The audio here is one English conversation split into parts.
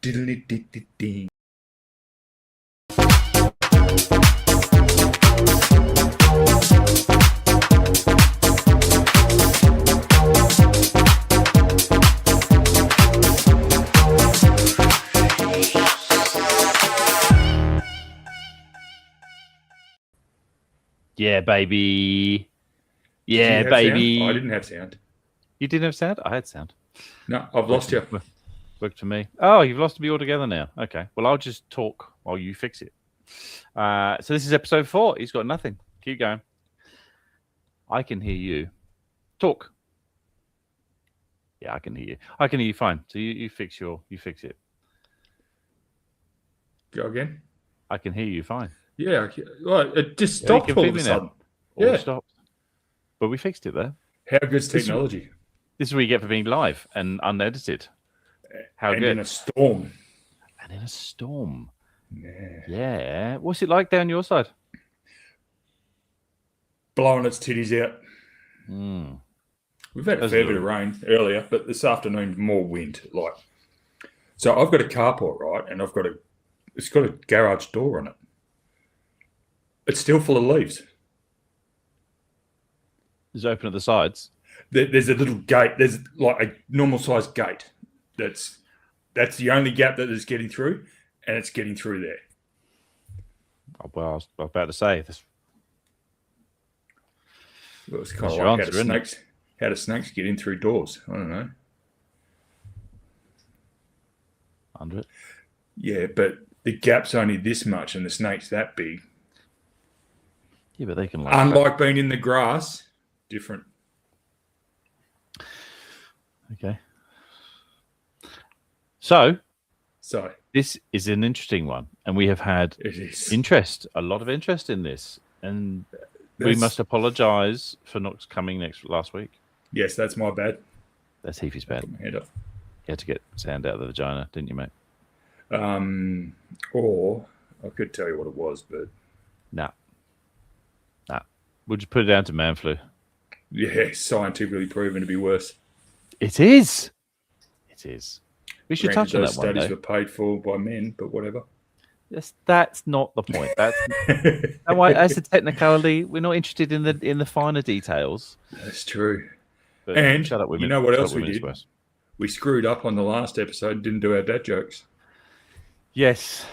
Diddly-dee-dee-dee. Yeah, baby. Did you Yeah, have baby. sound? I didn't have sound. You didn't have sound? I had sound. No, I've lost you. Worked for me. Oh, you've lost me altogether now. Okay. Well, I'll just talk while you fix it. So this is episode 4. He's got nothing. Keep going. I can hear you. Talk. Yeah, I can hear you. I can hear you fine. So you fix it. Go again. I can hear you fine. Yeah, well, it just Yeah, you stopped can all feel of a me now. sudden. All Yeah. stopped. But we fixed it there. How good's technology? This is what you get for being live and unedited. How and good. in a storm. And in a storm. Yeah. Yeah. What's it like down your side? Blowing its titties out. Mm. We've had a fair bit of rain earlier, but this afternoon more wind. So I've got a carport, right, and it's got a garage door on it. It's still full of leaves. It's open at the sides. There's a little gate. There's like a normal sized gate. That's the only gap that it's getting through, and it's getting through there. Well, I was about to say this. Well, it's kind of like how do snakes get in through doors? I don't know. Under it. Yeah, but the gap's only this much, and the snake's that big. Yeah, but they can unlike being in the grass, different. Okay. So So this is an interesting one, and we have had a lot of interest in this, and we must apologise for not coming last week. Yes, that's my bad. That's Heafy's bad. Put my head up. You had to get sand out of the vagina, didn't you, mate? Or I could tell you what it was, but nah. We'll just put it down to man flu. Yeah, scientifically proven to be worse. It is. We should touch on that one. Studies were paid for by men, but whatever. Yes, that's not the point. That's a technicality. We're not interested in the finer details. That's true. But and shut up, women. You know what else we did? We screwed up on the last episode. Didn't do our dad jokes. Yes,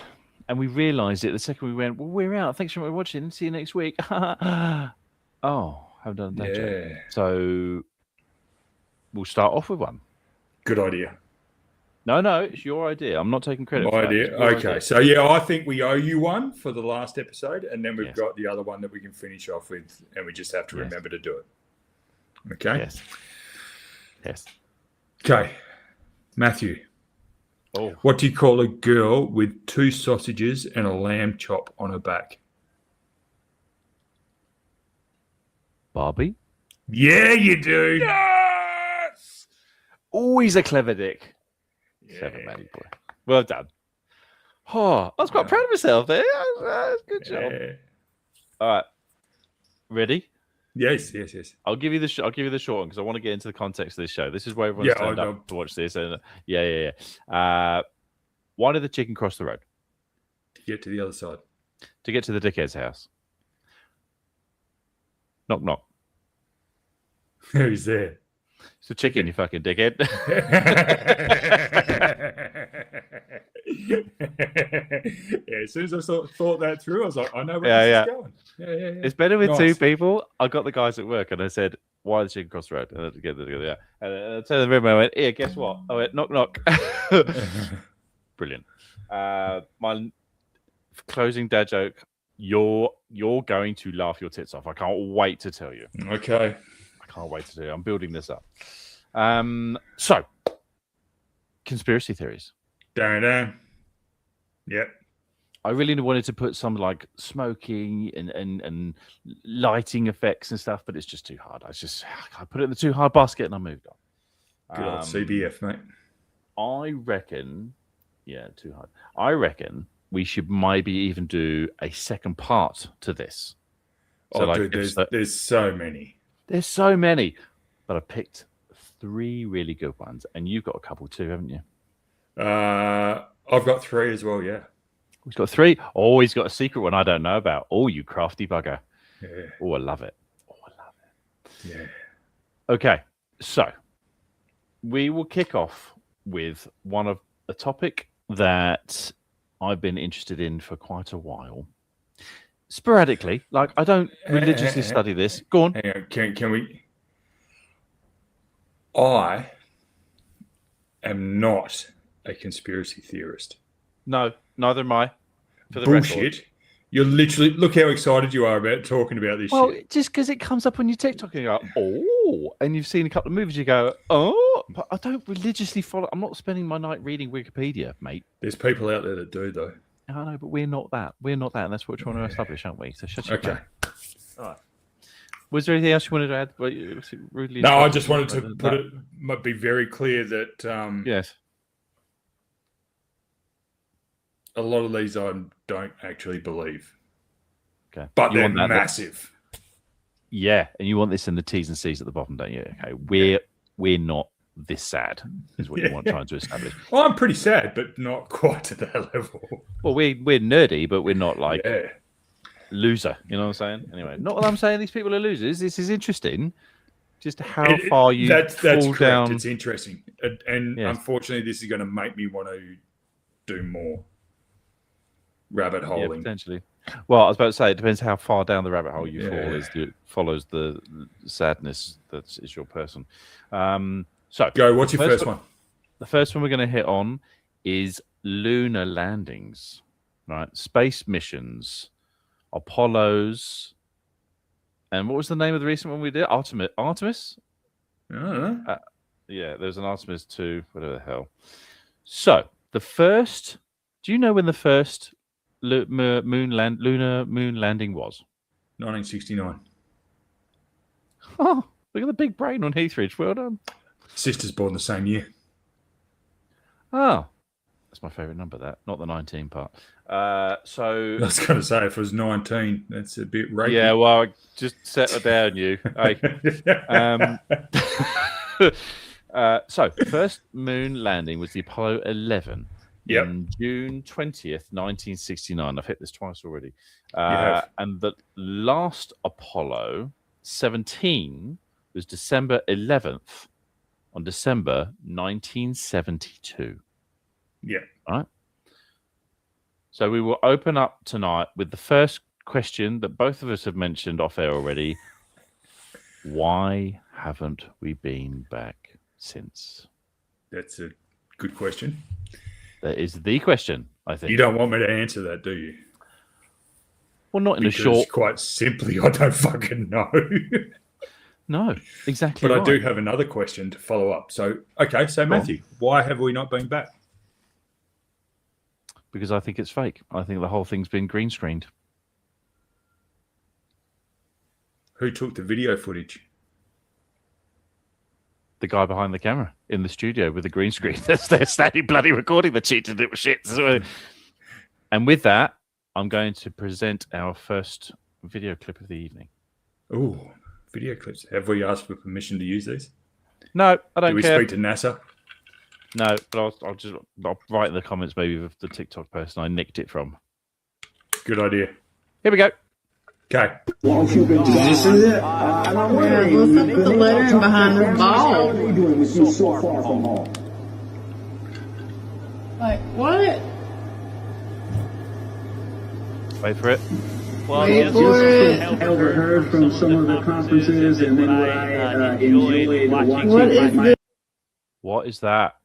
and we realised it the second we went. Well, we're out. Thanks for watching. See you next week. Haven't done a dad joke. So we'll start off with one. Good idea. No, it's your idea. I'm not taking credit for that. Idea. Okay. Idea. So, I think we owe you one for the last episode, and then we've got the other one that we can finish off with, and we just have to remember to do it. Okay? Yes. Okay. Matthew. Oh. What do you call a girl with 2 sausages and a lamb chop on her back? Barbie? Yeah, you do. Yes! Always a clever dick. Yeah. Clever Matty boy. Well done. Oh, I was quite proud of myself there. Good job. All right. Ready? Yes. I'll give you the short one because I want to get into the context of this show. This is where everyone's turned up to watch this. And why did the chicken cross the road? To get to the other side. To get to the dickhead's house. Knock, knock. Who's there? It's a chicken, you fucking dickhead. As soon as I thought that through, I was like, I know where this is going. Yeah. It's better with 2 people. I got the guys at work and I said, why the chicken cross the road? And I together. And I turned the room and I went, here, guess what? I went, knock, knock. Brilliant. My closing dad joke. You're going to laugh your tits off. I can't wait to tell you. Okay. I can't wait to tell you. I'm building this up. So, conspiracy theories. Yep. I really wanted to put some like smoking and lighting effects and stuff, but it's just too hard. I put it in the too hard basket and I moved on. Good old CBF, mate. I reckon, too hard. I reckon we should maybe even do a second part to this. So dude, there's so many. There's so many, but I picked 3 really good ones, and you've got a couple too, haven't you? I've got 3 as well. Yeah. He's got 3. Oh, he's got a secret one I don't know about. Oh, you crafty bugger. Yeah. Oh, I love it. Oh, I love it. Yeah. Okay, so we will kick off with a topic that I've been interested in for quite a while. Sporadically, like I don't religiously study this. Go on. Hang on. Can we? I am not a conspiracy theorist. No, neither am I. For the Bullshit. record. You're literally look how excited you are about talking about this Well, shit. just because it comes up on your TikTok and you go, oh, and you've seen a couple of movies, you go, oh, but I don't religiously follow. I'm not spending my night reading Wikipedia, mate. There's people out there that do though. I know, but we're not that. We're not that, and that's what we're trying to establish, aren't we? So shut your Okay. mouth. All right. Was there anything else you wanted to add? Was it rudely No, I interrupted? just wanted to put it. Be very clear that Yes. a lot of these I don't actually believe. Okay. But You they're want that- massive. Yeah, and you want this in the T's and C's at the bottom, don't you? Okay, we're not this sad, is what you want trying to establish. Well, I'm pretty sad, but not quite to that level. Well, we're nerdy, but we're not like Yeah. loser. You know what I'm saying? Anyway, not that I'm saying these people are losers. This is interesting. Just how It- far you that's fall correct. down. It's interesting, and Yes. unfortunately, this is going to make me want to do more rabbit Yeah, holing. potentially. Well, I was about to say it depends how far down the rabbit hole you Yeah. fall as it follows the sadness that is your person. So Go. What's your first first one? the first one we're going to hit on is lunar landings, right? Space missions, Apollos, and what was the name of the recent one we did? Artemis? I don't know. Yeah, there's an Artemis 2, whatever the hell. So the first, do you know when the first lunar moon landing was? 1969. Oh, look at the big brain on Heathridge. Well done. Sister's born the same year. Oh, that's my favourite number. That, not the 19 part. So I was going to say if it was 19, that's a bit rapey. yeah, well, just settle down, you. Hey. So first moon landing was the Apollo 11 Yep. in June 20th, 1969. I've hit this twice already. have. And the last Apollo 17 was December 11th on December 1972. Yeah. Right. So we will open up tonight with the first question that both of us have mentioned off air already. Why haven't we been back since? That's a good question. That is the question, I think. You don't want me to answer that, do you? Well, not in Because a short. quite simply, I don't fucking know. No, exactly. But right. I do have another question to follow up. So, okay, so Matthew, why have we not been back? Because I think it's fake. I think the whole thing's been green screened. Who took the video footage? The guy behind the camera in the studio with the green screen. They're standing bloody recording the cheated little shit. And with that, I'm going to present our first video clip of the evening. Oh, video clips. Have we asked for permission to use these? No, I don't Do we care. speak to NASA? No, but I'll write in the comments maybe with the TikTok person I nicked it from. Good idea. Here we go. Okay. This is it. I'm wondering, Look at the lettering behind the ball. what are you doing with you so far from home? Like, what? Wait for it. Wait for it. I overheard from some of the conferences, and then what I enjoyed watching What is my this? What is that?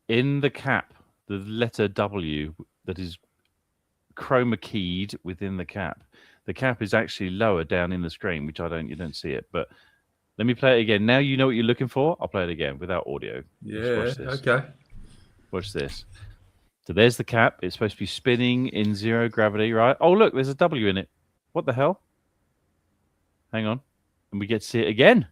In the cap, the letter W that is chroma keyed within the cap. The cap is actually lower down in the screen, which you don't see it. But let me play it again. Now you know what you're looking for. I'll play it again without audio. Yeah. watch this. Okay. Watch this. So there's the cap. It's supposed to be spinning in zero gravity, right? Oh, look, there's a W in it. What the hell? Hang on. And we get to see it again.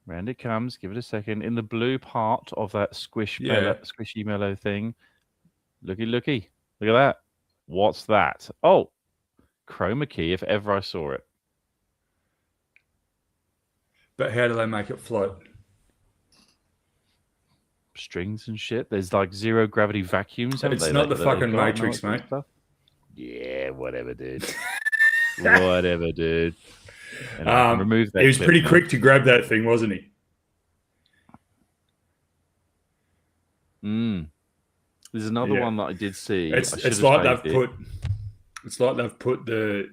Round it comes. Give it a second. In the blue part of that squishy mellow thing. Looky. Look at that. What's that? Oh, chroma key, if ever I saw it. But how do they make it float? strings and shit. There's like zero gravity vacuums. Haven't It's they, not that- the that they've fucking got and all Matrix, that sort of mate. stuff? Yeah, whatever, dude. Whatever, dude. And I can remove that. He was clip pretty now. quick to grab that thing, wasn't he? There's another Yeah. one that I did see. It's I should it's have like saved they've it. put it's like they've put the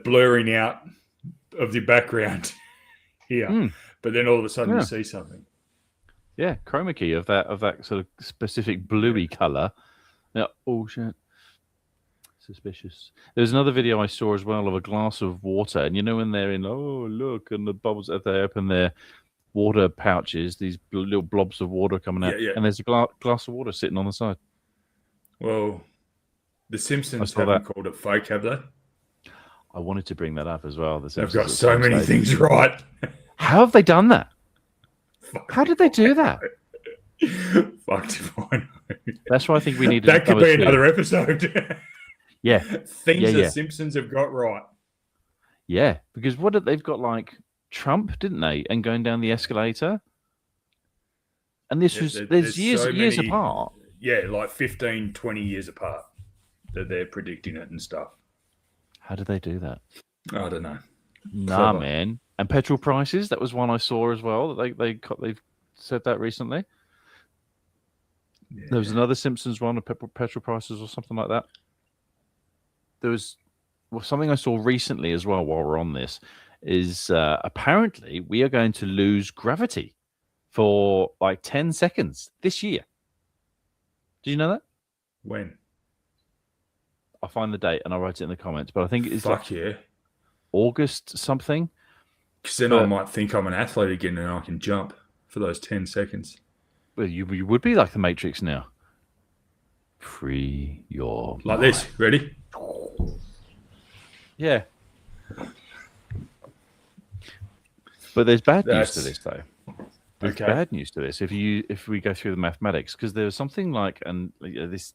blurring out of the background here, but then all of a sudden Yeah. you see something. Yeah, chroma key of that sort of specific bluey color. Yeah. Oh shit. Suspicious. There's another video I saw as well of a glass of water, and you know when they're in, oh look, and the bubbles as they open their water pouches, these little blobs of water coming out, Yeah, yeah. and there's a glass of water sitting on the side. Well, the Simpsons saw haven't that. called it fake, have they? I wanted to bring that up as well. They've got so many things right. How have they done that? How did they do that? Fucked if I know. That's why I think we need That could number be two. another episode. Yeah, Things Yeah, the yeah. Simpsons have got right. yeah. Because what did they've got like Trump, didn't they? And going down the escalator. And this Yeah, was there's there's years so years many- apart. Yeah, like 15, 20 years apart that they're predicting it and stuff. How did they do that? I don't know. Nah, Clever. man. And petrol prices. That was one I saw as well. That they've said that recently. Yeah. There was another Simpsons one of petrol prices or something like that. There was something I saw recently as well. While we're on this, is apparently we are going to lose gravity for like 10 seconds this year. Did you know that? When? I'll find the date and I'll write it in the comments. But I think it's like Fuck yeah. August something. Because then I But- might think I'm an athlete again and I can jump for those 10 seconds. Well, you would be like the Matrix now. Free your Like mind. this. Ready? Yeah. But there's bad news to That's- this, though. There's Okay. bad news to this. If we go through the mathematics, because there was something like, and this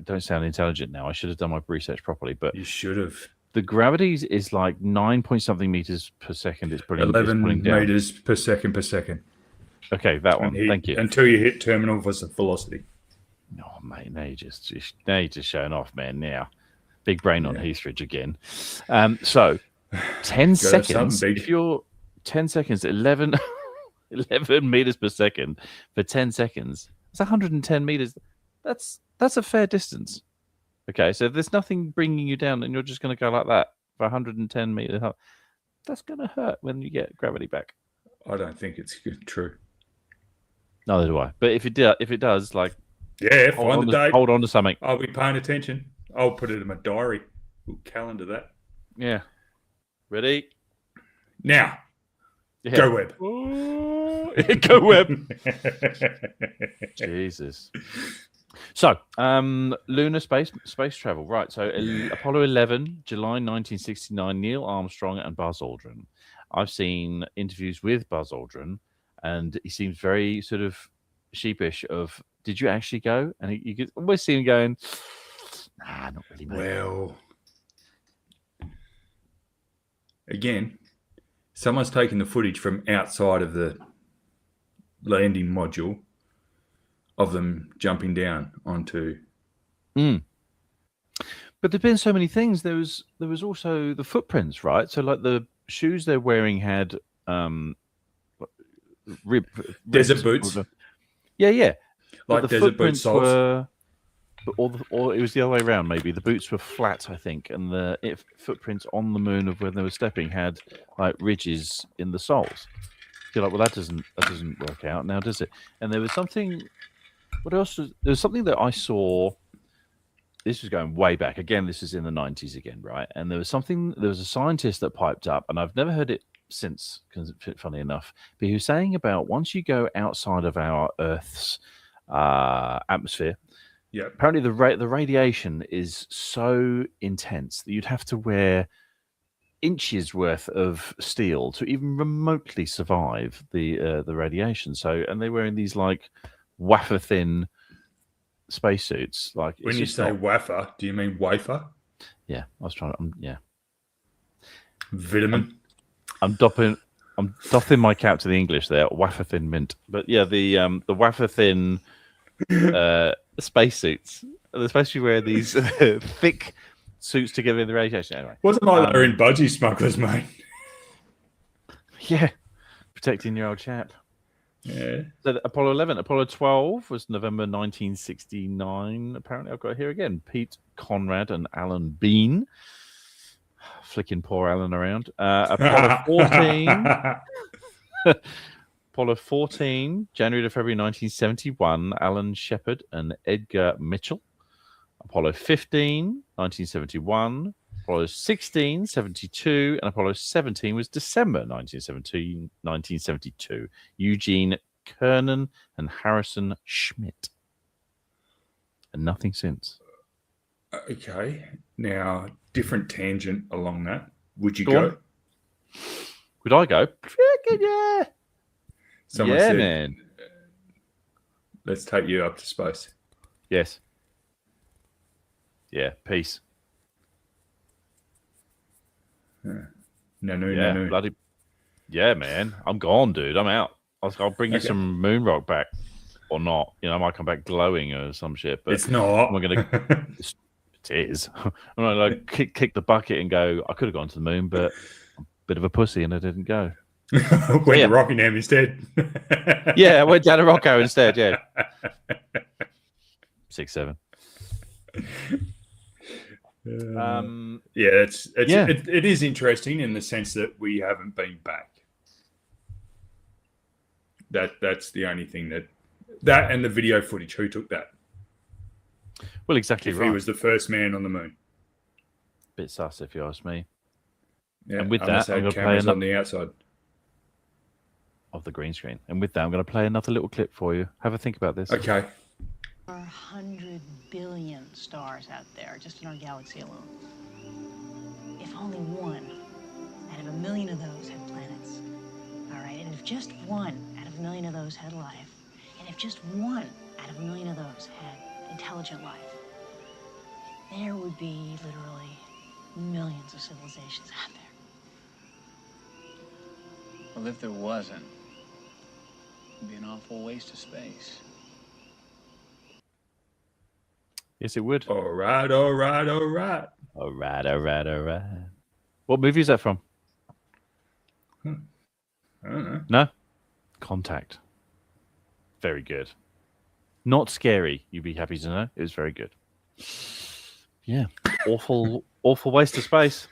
don't sound intelligent now. I should have done my research properly, but You should have. the gravity is like 9 point something meters per second. It's pulling 11 down. meters per second. Okay, that one. Thank you. Until you hit terminal velocity. Oh, mate, now you're just showing off, man. Now, big brain on Heathridge again. So 10 Gotta have seconds. something big. If you're 10 seconds, 11 meters per second for 10 seconds, it's 110 meters. That's a fair distance. Okay, so if there's nothing bringing you down, and you're just going to go like that for 110 meters, that's going to hurt when you get gravity back. I don't think it's true. Neither do I. But if it does, like Yeah, find the date. hold on to something. I'll be paying attention. I'll put it in my diary. We'll calendar that. Yeah. Ready? Now, Yeah. go web. Go web. Jesus. So, lunar space travel, right? So, Apollo 11, July 1969. Neil Armstrong and Buzz Aldrin. I've seen interviews with Buzz Aldrin, and he seems very sort of sheepish. Of, did you actually go? And you could almost see him going, "Nah, not really, mate." Well, again, someone's taken the footage from outside of the landing module of them jumping down onto. But there've been so many things. There was also the footprints, right? So like the shoes they're wearing had Desert boots. Yeah. But Like the desert boot footprints soles. were, or it was the other way around. Maybe the boots were flat, I think, and the footprints on the moon of where they were stepping had like ridges in the soles. You're like, well, that doesn't work out now, does it? And there was something. What else? There was something that I saw. This was going way back. Again, this is in the 90s again, right? And there was a scientist that piped up, and I've never heard it since, because funny enough, but he was saying about once you go outside of our Earth's atmosphere, Yeah. apparently the radiation is so intense that you'd have to wear inches worth of steel to even remotely survive the radiation. So, and they're wearing these like wafer thin spacesuits. Like, When it's you just say not- wafer, do you mean wafer? yeah, I was trying to, yeah. Vitamin? I'm dopping I'm doffing my cap to the English there. Wafer thin mint, but yeah, the wafer thin spacesuits. They're supposed to wear these thick suits to get in the radiation. Anyway, Wasn't like they're in budgie smugglers, mate. yeah, protecting your old chap. Yeah. So Apollo 11, Apollo 12 was November 1969. Apparently, I've got it here again. Pete Conrad and Alan Bean, flicking poor Alan around. Apollo 14. Apollo 14, January to February 1971, Alan Shepard and Edgar Mitchell. Apollo 15, 1971. Apollo 16, 72, and Apollo 17 was December 1972. Eugene Cernan and Harrison Schmitt. And nothing since. Okay. Now, different tangent along that. Would you Go go? on. Would I go? Frickin' yeah. Someone yeah, said, man. let's take you up to space. Yes. Yeah, peace. No. Bloody. Yeah, man. I'm gone, dude. I'm out. I'll bring you Okay. some moon rock back. Or not. You know, I might come back glowing or some shit. But It's not. I'm going to. It is. I'm going to like kick the bucket and go, I could have gone to the moon, but I'm a bit of a pussy and I didn't go. Went to Rockingham instead. Yeah, I went down to Rocco instead. Yeah. 6'7". Yeah, it is interesting in the sense that we haven't been back. That's the only thing that and the video footage. Who took that? Well, exactly If right. he was the first man on the moon. Bit sus, if you ask me. Yeah, And with unless that, they I'm had gonna play cameras on the outside. Of the green screen. And with that, I'm going to play another little clip for you. Have a think about this. Okay. There are 100 billion stars out there just in our galaxy alone. If only one out of a million of those had planets, all right, and if just one out of a million of those had life, and if just one out of a million of those had intelligent life, there would be literally millions of civilizations out there. Well, if there wasn't, it'd be an awful waste of space. Yes, it would. All right. All right. What movie is that from? I don't know. No? Contact. Very good. Not scary, you'd be happy to know. It was very good. Yeah. Awful waste of space.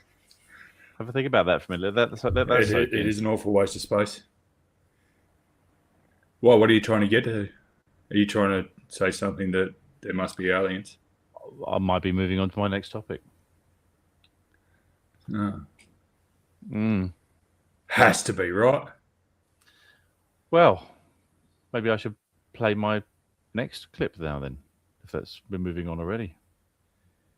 Have a think about that for a minute. That's It is an awful waste of space. Well, what are you trying to get to? Are you trying to say something that there must be aliens? I might be moving on to my next topic. No. Mm. Has to be, right? Well, maybe I should play my next clip now then, if that's been moving on already.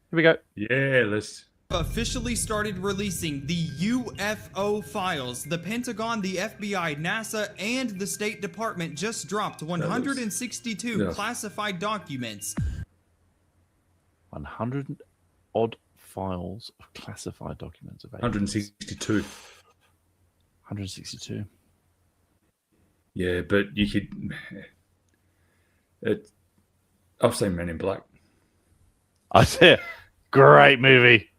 Here we go. Yeah, let's. Officially started releasing the UFO files. The Pentagon, the FBI, NASA, and the State Department just dropped 162 classified documents. 100 odd files of classified documents available. 162. 162. Yeah, but you could. I've seen Men in Black. I said, great movie.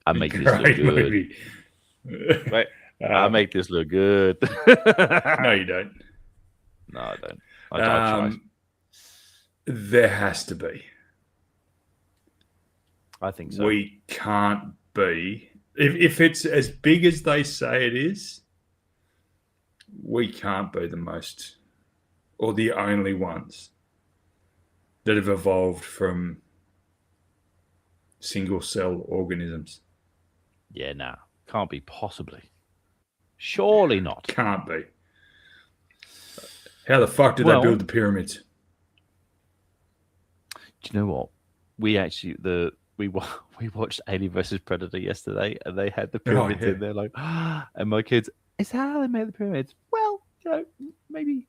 I make this look Great good. movie. Wait, I make this look good. No, you don't. No, I don't. I try. There has to be. I think so. We can't be. If it's as big as they say it is, we can't be the most or the only ones that have evolved from single cell organisms. Yeah, nah. Can't be possibly. Surely not. Can't be. How the fuck did they build the pyramids? Do you know what? We actually we watched Alien vs Predator yesterday, and they had the pyramids in there, like, and my kids, is that how they made the pyramids? Well, you know, maybe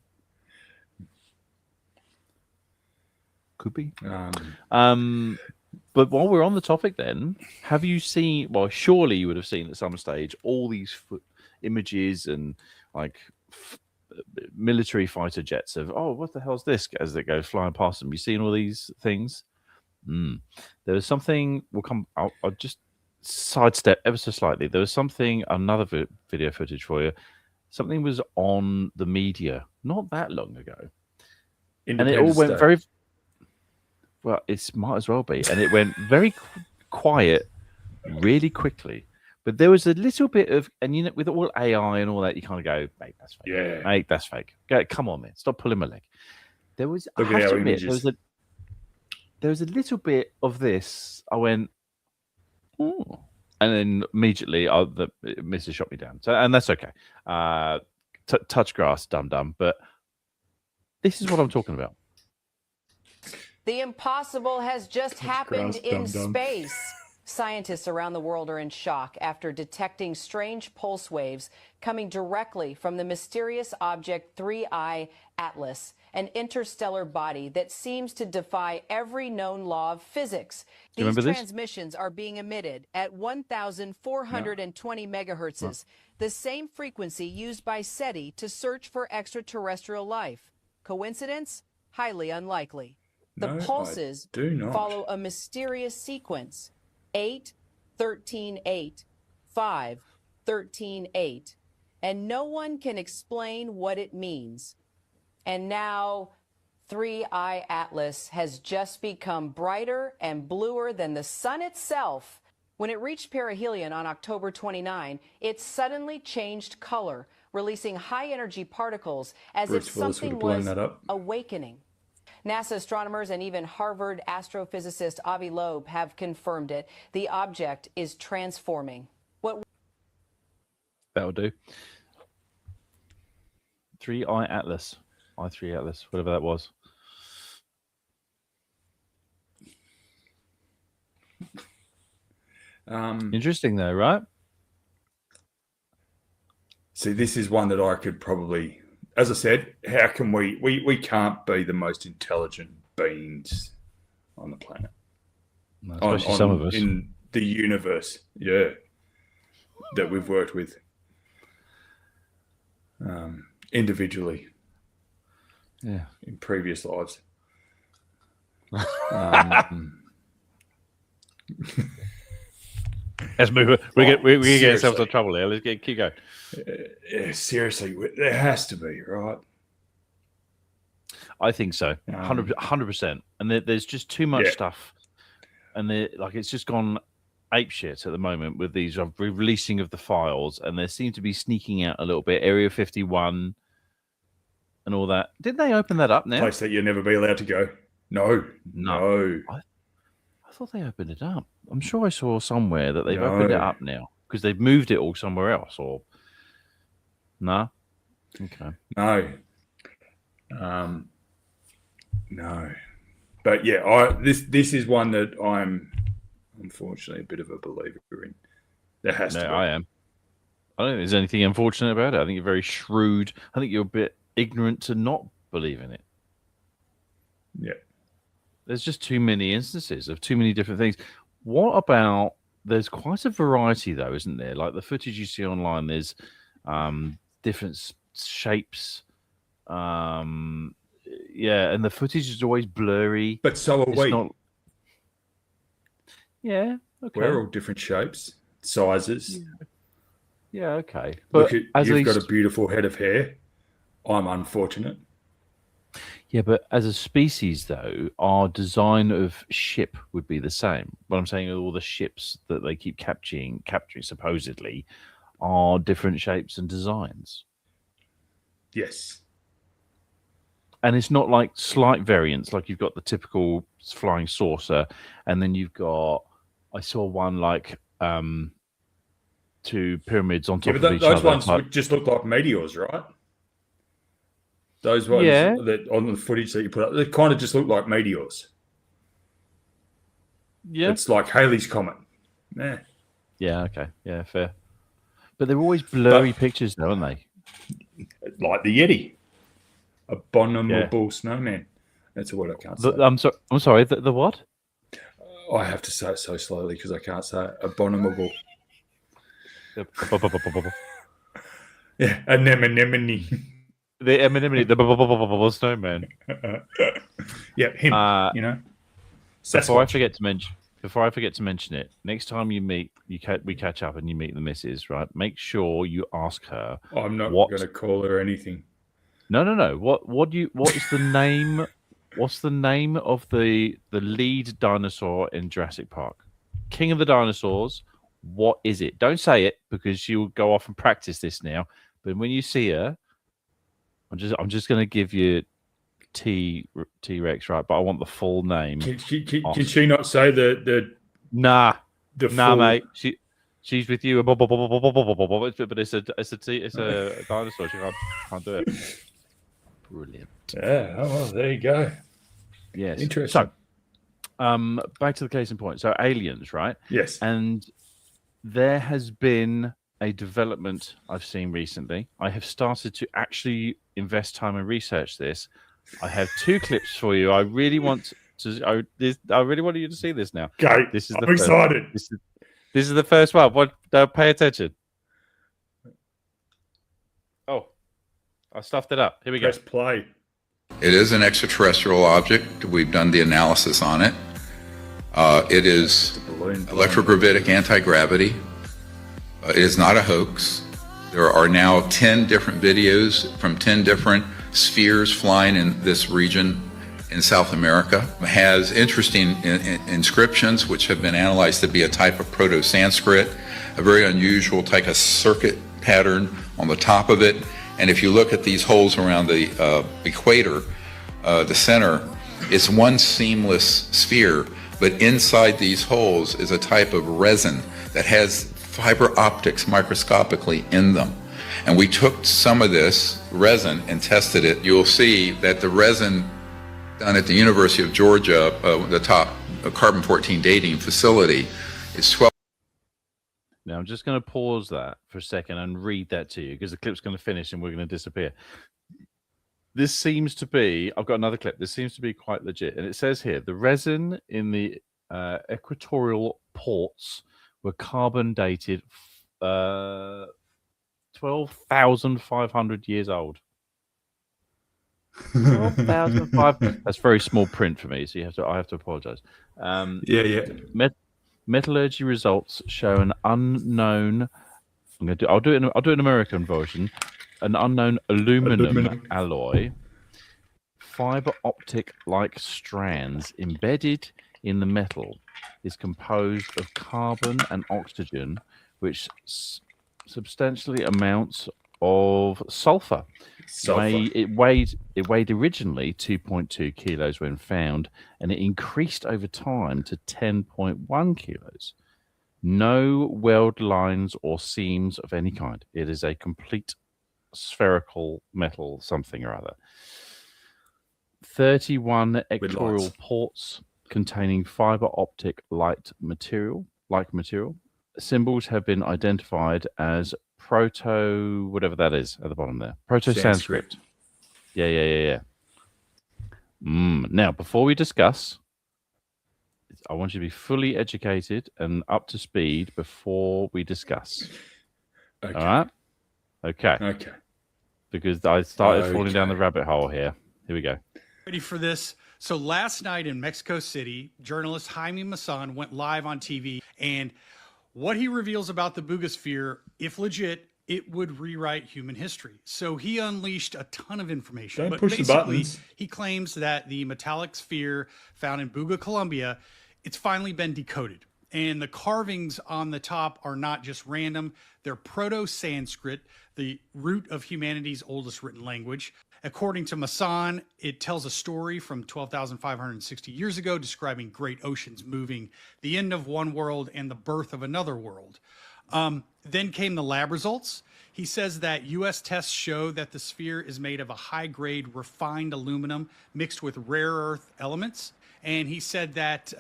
could be. But while we're on the topic, then, have you seen? Well, surely you would have seen at some stage all these images and like military fighter jets of, oh, what the hell's this, as it goes flying past them. You seen all these things? There was something. I'll just sidestep ever so slightly. There was something, another video footage for you. Something was on the media not that long ago, and it all went very well. It might as well be, and it went very quiet, really quickly. But there was a little bit of, and you know, with all AI and all that, you kind of go, mate, that's fake. Yeah, mate, that's fake. Come on, man, stop pulling my leg. There was, Look at our images. There was a little bit of this. I went, oh, and then immediately, the Mrs. shot me down. So, and that's okay. Touch grass, dum. But this is what I'm talking about. The impossible has just happened in dum-dum. space. Scientists around the world are in shock after detecting strange pulse waves coming directly from the mysterious object 3I Atlas, an interstellar body that seems to defy every known law of physics. Do you remember this? Transmissions are being emitted at 1,420 megahertzes, the same frequency used by SETI to search for extraterrestrial life. Coincidence? Highly unlikely. The No, I pulses do not. follow a mysterious sequence. 8, 13, 8, 5, 13, 8. And no one can explain what it means. And now 3I Atlas has just become brighter and bluer than the sun itself. When it reached perihelion on October 29, it suddenly changed color, releasing high-energy particles as Bruce if Willis would something have blown was that up. awakening. NASA astronomers and even Harvard astrophysicist Avi Loeb have confirmed it. The object is transforming. That'll do. 3I Atlas. I3 Atlas, whatever that was. Interesting though, right? See, this is one that I could probably, as I said, how can we can't be the most intelligent beings on the planet. Especially some of us. In the universe, yeah, that we've worked with individually. Yeah. In previous lives. Let's move. We get ourselves in trouble here. Let's keep going. Seriously, there has to be, right? I think so. 100%. And there's just too much stuff, and it's just gone apeshit at the moment with these releasing of the files, and they seem to be sneaking out a little bit. Area 51 and all that. Didn't they open that up now? Place that you'll never be allowed to go. No. I thought they opened it up. I'm sure I saw somewhere that they've opened it up now because they've moved it all somewhere else. Or no, okay, no. But yeah, this is one that I'm unfortunately a bit of a believer in. There has to be. I am. I don't think there's anything unfortunate about it. I think you're very shrewd. I think you're a bit ignorant to not believe in it. Yeah. There's just too many instances of too many different things. What about, there's quite a variety though, isn't there? Like the footage you see online, there's different shapes. And the footage is always blurry. But so are we. Yeah, okay. We're all different shapes, sizes. Yeah, okay. But you've got a beautiful head of hair. I'm unfortunate. Yeah, but as a species, though, our design of ship would be the same. What I'm saying is all the ships that they keep capturing supposedly are different shapes and designs. Yes. And it's not like slight variants, like you've got the typical flying saucer, and then you've got, I saw one like two pyramids on top of each other. Those ones would just look like meteors, right? Those ones that on the footage that you put up, they kind of just look like meteors. Yeah. It's like Halley's Comet. Yeah. Yeah, okay. Yeah, fair. But they're always blurry pictures, though, aren't they? Like the Yeti. Abominable snowman. That's a word I can't say. I'm sorry, the what? I have to say it so slowly because I can't say it. Abominable. Yeah, anemone. The anemone, the snowman. Yeah, him. You know, Before I Sasquatch. forget to mention it, next time you meet, we catch up and you meet the missus, right? Make sure you ask her. I'm not what- going to call her anything. No. What is the name? What's the name of the lead dinosaur in Jurassic Park? King of the dinosaurs. What is it? Don't say it because she'll go off and practice this now. But when you see her, I'm just going to give you T-Rex, right? But I want the full name. Can she not say the Nah, full... mate. She's with you. But it's a dinosaur. She can't do it. Brilliant. Yeah. Oh, well, there you go. Yes. Interesting. So, back to the case in point. So, aliens, right? Yes. And there has been a development I've seen recently. I have started to actually invest time and research this. I have 2 clips for you. I really want to. I really want you to see this now. Okay. This is I'm excited. This is the first one. What? Pay attention. Oh, I stuffed it up. Here we go. Press play. It is an extraterrestrial object. We've done the analysis on it. It is electrogravitic anti-gravity. It is not a hoax. There are now 10 different videos from 10 different spheres flying in this region in South America. It has interesting inscriptions which have been analyzed to be a type of Proto-Sanskrit, a very unusual type of circuit pattern on the top of it. And if you look at these holes around the equator, the center, it's one seamless sphere, but inside these holes is a type of resin that has fiber optics microscopically in them. And we took some of this resin and tested it. You'll see that the resin done at the University of Georgia, the top carbon-14 dating facility, is 12. Now, I'm just going to pause that for a second and read that to you because the clip's going to finish and we're going to disappear. This seems to be, I've got another clip. This seems to be quite legit. And it says here, the resin in the equatorial ports were carbon dated 12,500 years old. 12,500. That's very small print for me, so I have to apologize. Yeah. Metallurgy results show an unknown. I'll do it in American version. An unknown aluminum alloy, fiber optic like strands embedded in the metal, is composed of carbon and oxygen, which substantially amounts of sulfur. It weighed originally 2.2 kilos when found, and it increased over time to 10.1 kilos. No weld lines or seams of any kind. It is a complete spherical metal something or other. 31 equatorial ports containing fiber optic like material. Symbols have been identified as proto, whatever that is at the bottom there. Proto-Sanskrit. Yeah. Now, before we discuss, I want you to be fully educated and up to speed before we discuss. Okay. All right? Okay. Because I started falling down the rabbit hole here. Here we go. Ready for this? So last night in Mexico City, journalist Jaime Maussan went live on TV, and what he reveals about the Boogosphere, if legit, it would rewrite human history. So he unleashed a ton of information. Don't push the buttons. He claims that the metallic sphere found in Buga, Colombia, it's finally been decoded. And the carvings on the top are not just random. They're Proto-Sanskrit, the root of humanity's oldest written language. According to Maussan, it tells a story from 12,560 years ago describing great oceans moving, the end of one world and the birth of another world. Then came the lab results. He says that U.S. tests show that the sphere is made of a high-grade refined aluminum mixed with rare earth elements. And he said that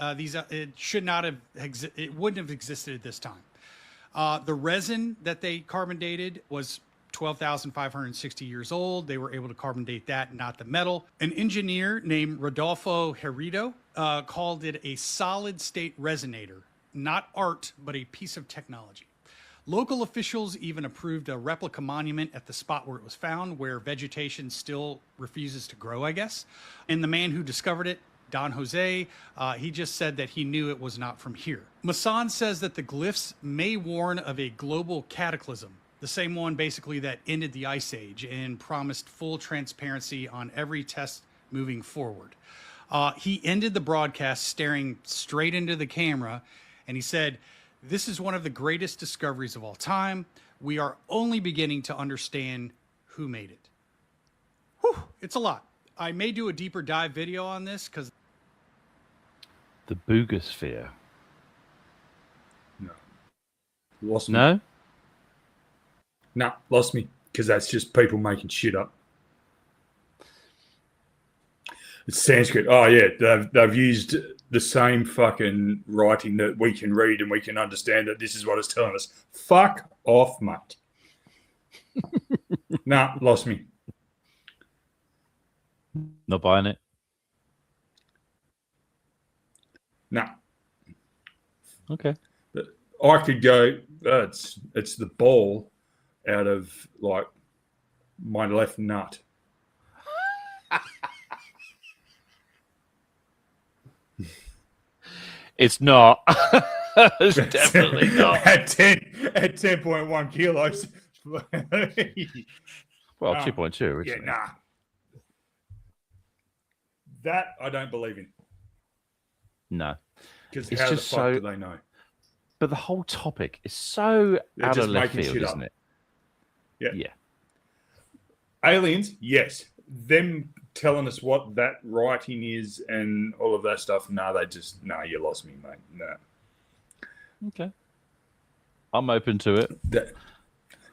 it wouldn't have existed at this time. The resin that they carbon dated was 12,560 years old. They were able to carbon date that, not the metal. An engineer named Rodolfo Herrero called it a solid state resonator, not art, but a piece of technology. Local officials even approved a replica monument at the spot where it was found, where vegetation still refuses to grow, I guess. And the man who discovered it, Don Jose, he just said that he knew it was not from here. Masson says that the glyphs may warn of a global cataclysm, the same one basically that ended the Ice Age and promised full transparency on every test moving forward. He ended the broadcast staring straight into the camera, and he said, "This is one of the greatest discoveries of all time. We are only beginning to understand who made it." Whew, it's a lot. I may do a deeper dive video on this because The Boogosphere. No. Lost me. No? Nah, lost me. Because that's just people making shit up. It's Sanskrit. Oh, yeah. They've used the same fucking writing that we can read and we can understand that this is what it's telling us. Fuck off, mate. Nah, lost me. Not buying it? Nah. Okay. But I could go, it's the ball out of, like, my left nut. It's not. It's definitely not. At 10.1 kilos. Well, 2.2 originally. Yeah, nah. That I don't believe in. No. Because It's how the just fuck so- do they know? But the whole topic is so They're out just of left making field, shit isn't up. it? Yeah. Yeah. Aliens, yes. Them telling us what that writing is and all of that stuff. No, you lost me, mate. No. Okay. I'm open to it.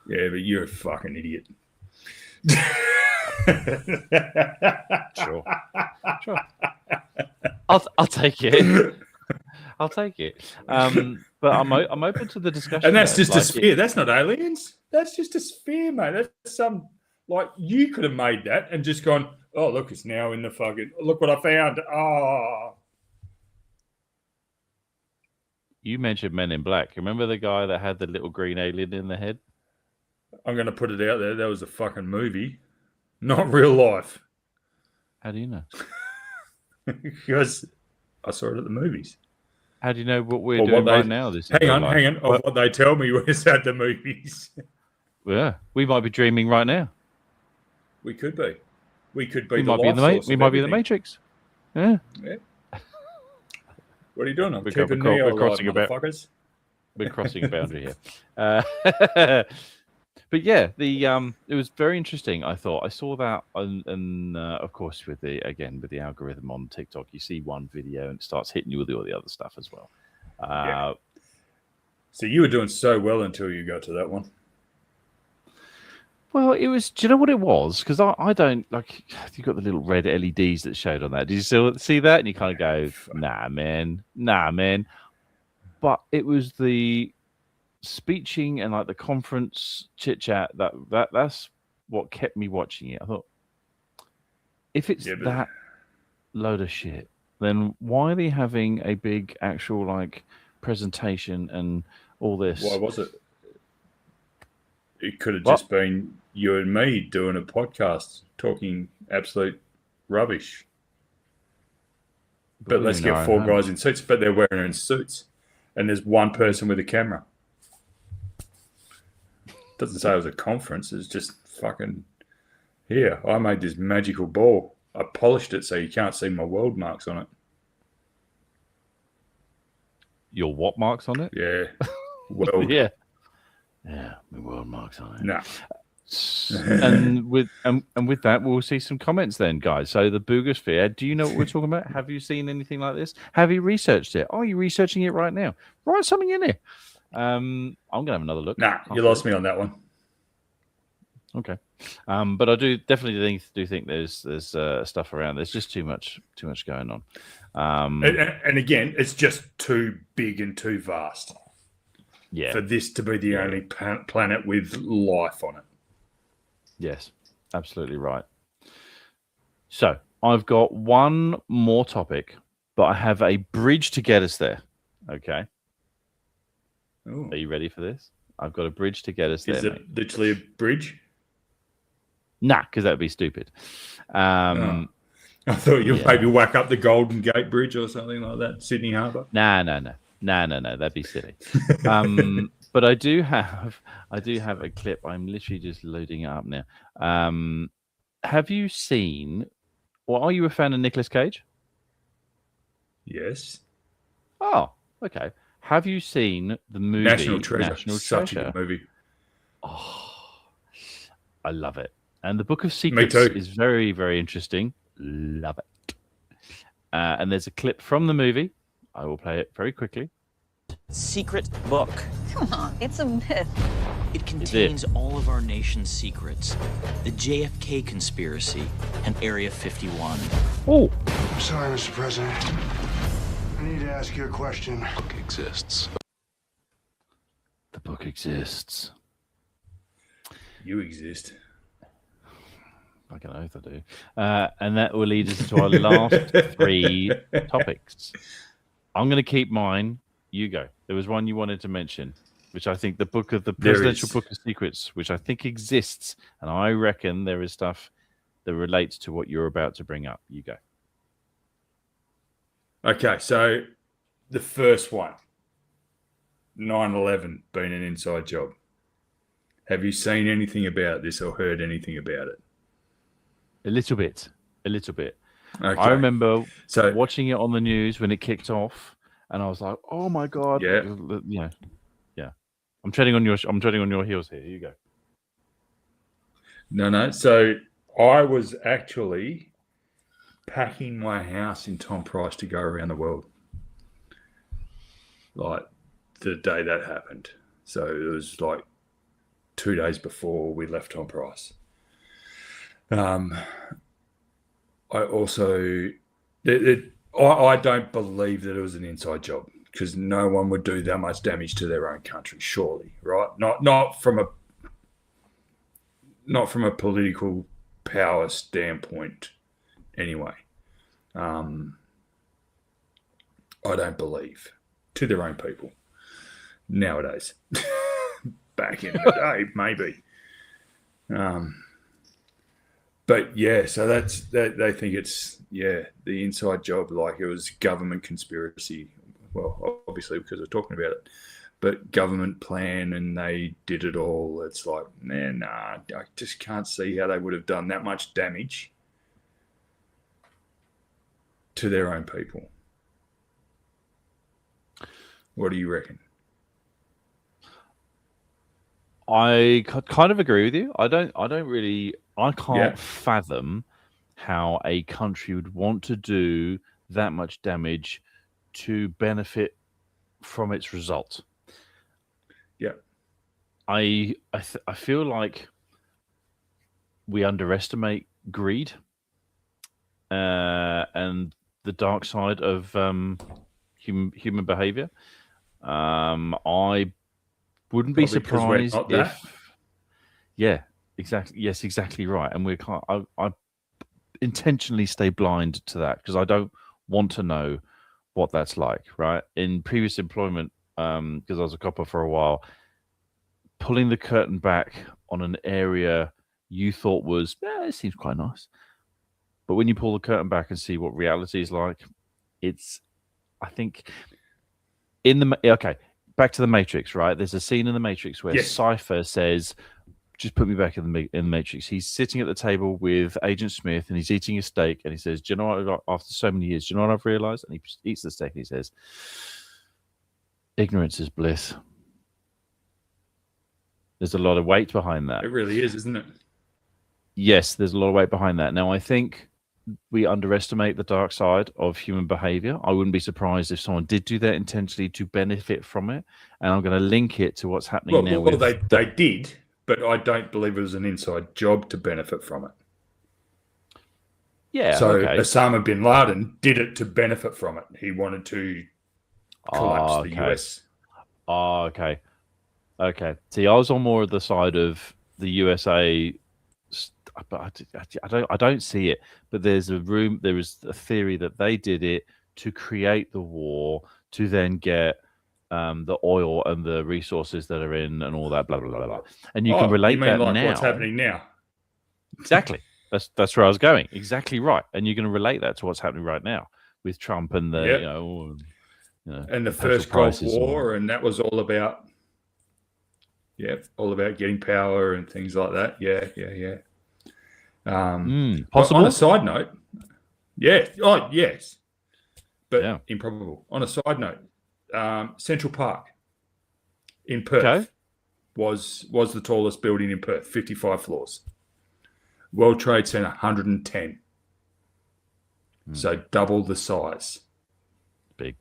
Yeah, but you're a fucking idiot. Sure. I'll take it. I'll take it. But I'm open to the discussion. And that's there. just a sphere. That's not aliens. That's just a sphere, mate. That's some, like, you could have made that and just gone, oh, look, it's now in the fucking, look what I found. Oh. You mentioned Men in Black. Remember the guy that had the little green alien in the head? I'm going to put it out there. That was a fucking movie, not real life. How do you know? Because I saw it at the movies. How do you know what we're Or doing what right they- now? This Hang on. Of what they tell me was at the movies. Yeah, we might be dreaming right now. We could be. We could be. We the might be in life the source we of might be in the everything. Matrix. Yeah. Yeah. What are you doing? I'm We're keeping cro- me we're alive, crossing about- motherfuckers. We're crossing a boundary here. But yeah, it was very interesting. I thought I saw that, and of course with the algorithm on TikTok, you see one video and it starts hitting you with all the other stuff as well. Yeah. So you were doing so well until you got to that one. Well, it was. Do you know what it was? Because I don't like. You got the little red LEDs that showed on that. Did you still see that? And you kind of go, nah, man. But it was the speeching and like the conference chit chat that's what kept me watching it. I thought, if it's that load of shit, then why are they having a big actual like presentation and all this? Why was it? It could have just been you and me doing a podcast talking absolute rubbish. But let's get four guys in suits, but they're wearing suits. And there's one person with a camera. Doesn't say it was a conference. It's just fucking, here, I made this magical ball. I polished it so you can't see my world marks on it. Your what marks on it? Yeah. World. Yeah, the world marks on it. Nah. and with that, we'll see some comments then, guys. So the Boogosphere, do you know what we're talking about? Have you seen anything like this? Have you researched it? Are you researching it right now? Write something in here. I'm gonna have another look. Nah, you lost me on that one. Okay, but I do definitely think there's stuff around. There's just too much going on. And again, it's just too big and too vast. Yeah. For this to be the only planet with life on it. Yes, absolutely right. So I've got one more topic, but I have a bridge to get us there. Okay. Ooh. Are you ready for this? I've got a bridge to get us there. Is it mate. literally a bridge? Nah, because that would be stupid. I thought you'd maybe whack up the Golden Gate Bridge or something like that, Sydney Harbour. No. That'd be silly. But I do have a clip. I'm literally just loading it up now. Have you seen? Or are you a fan of Nicolas Cage? Yes. Oh, okay. Have you seen the movie National Treasure? National Such Treasure? a good movie. Oh, I love it. And the Book of Me Secrets too. is very, very interesting. Love it. And there's a clip from the movie. I will play it very quickly. Secret book. Come on, it's a myth. It contains all of our nation's secrets. The JFK conspiracy and Area 51. Oh. Sorry, Mr. President. I need to ask you a question. The book exists. The book exists. You exist. Fucking oath I do. And that will lead us to our last three topics. I'm going to keep mine. You go. There was one you wanted to mention, which I think the Presidential Book of Secrets, which I think exists, and I reckon there is stuff that relates to what you're about to bring up. You go. Okay, so the first one, 9/11 being an inside job. Have you seen anything about this or heard anything about it? A little bit. Okay. I remember watching it on the news when it kicked off, and I was like, "Oh my god!" Yeah. I'm treading on your heels here. You go. No. So I was actually packing my house in Tom Price to go around the world, like the day that happened. So it was like 2 days before we left Tom Price. I also, I don't believe that it was an inside job, because no one would do that much damage to their own country, surely, right? Not from a political power standpoint, anyway. I don't believe to their own people nowadays. Back in the day, maybe. But yeah, so that's that. They think it's the inside job, like it was government conspiracy. Well, obviously because we're talking about it, but government plan and they did it all. It's like, man, nah, I just can't see how they would have done that much damage to their own people. What do you reckon? I kind of agree with you. I can't fathom how a country would want to do that much damage to benefit from its result. Yeah. I feel like we underestimate greed and the dark side of human behavior. I wouldn't be surprised if. Yeah, exactly. Yes, exactly right. And I intentionally stay blind to that because I don't want to know what that's like. Right. In previous employment, because I was a copper for a while, pulling the curtain back on an area you thought was, it seems quite nice. But when you pull the curtain back and see what reality is like, I think back to the Matrix, right? There's a scene in the Matrix where Cypher says, just put me back in the Matrix. He's sitting at the table with Agent Smith and he's eating a steak and he says, do you know what, after so many years, do you know what I've realized? And he eats the steak and he says, ignorance is bliss. There's a lot of weight behind that. It really is, isn't it? Yes, there's a lot of weight behind that. Now, I think we underestimate the dark side of human behavior. I wouldn't be surprised if someone did do that intentionally to benefit from it. And I'm going to link it to what's happening now. Well, they did, but I don't believe it was an inside job to benefit from it. Yeah. So Osama bin Laden did it to benefit from it. He wanted to collapse the US. Oh, okay. Okay. See, I was on more of the side of the USA. But I don't see it. But there is a theory that they did it to create the war, to then get the oil and the resources that are in and all that, blah blah blah blah. And you can relate you mean that like now. what's happening now? Exactly. That's where I was going. Exactly right. And you're going to relate that to what's happening right now with Trump and the Yep. And the petrol first Gulf prices War, and that was all about getting power and things like that. Yeah. Possible. On a side note, yes, but improbable. On a side note, Central Park in Perth was the tallest building in Perth, 55 floors. World Trade Center, 110. So double the size. Big.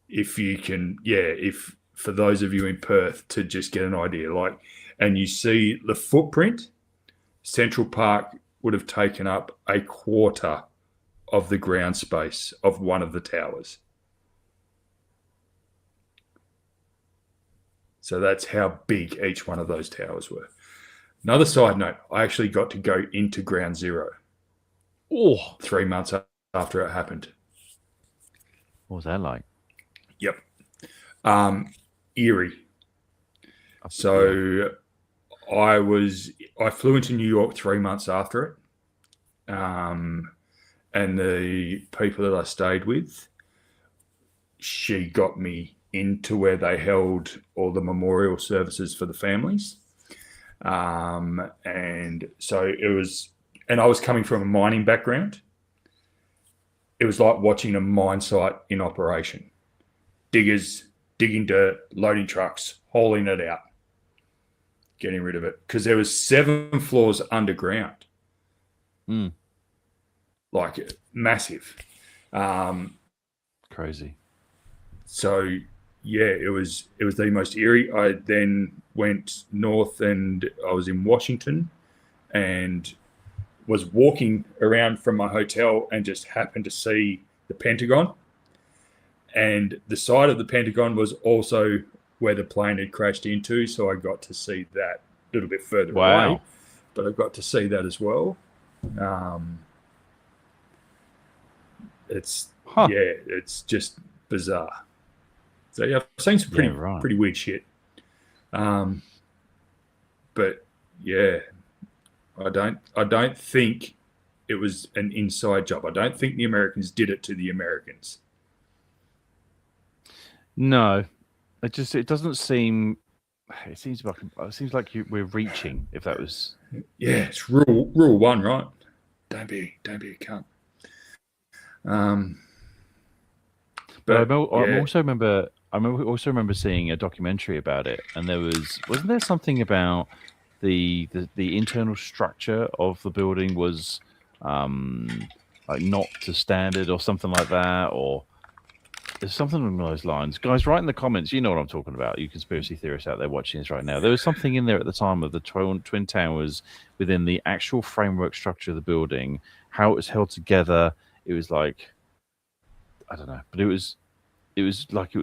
If you can, if for those of you in Perth to just get an idea, and you see the footprint, Central Park would have taken up a quarter of the ground space of one of the towers. So that's how big each one of those towers were. Another side note, I actually got to go into Ground Zero 3 months after it happened. What was that like? Yep. Eerie. So I flew into New York 3 months after it. And the people that I stayed with, she got me into where they held all the memorial services for the families. And so it was, and I was coming from a mining background. It was like watching a mine site in operation. Diggers digging dirt, loading trucks, hauling it out, getting rid of it. Because there was 7 floors underground. Like massive. Crazy. So it was the most eerie. I then went north and I was in Washington and was walking around from my hotel and just happened to see the Pentagon. And the side of the Pentagon was also where the plane had crashed into. So I got to see that a little bit further away, but I got to see that as well. It's just bizarre. So I've seen some pretty weird shit. But I don't think it was an inside job. I don't think the Americans did it to the Americans. No, it doesn't seem. It seems like we're reaching. If that was, it's rule 1, right? Don't be a cunt. But I also remember seeing a documentary about it, and wasn't there something about the internal structure of the building was like not to standard or something like that, or there's something along those lines. Guys, write in the comments. You know what I'm talking about. You conspiracy theorists out there watching this right now. There was something in there at the time of the Twin Towers within the actual framework structure of the building, how it was held together. It was like, I don't know, but it was like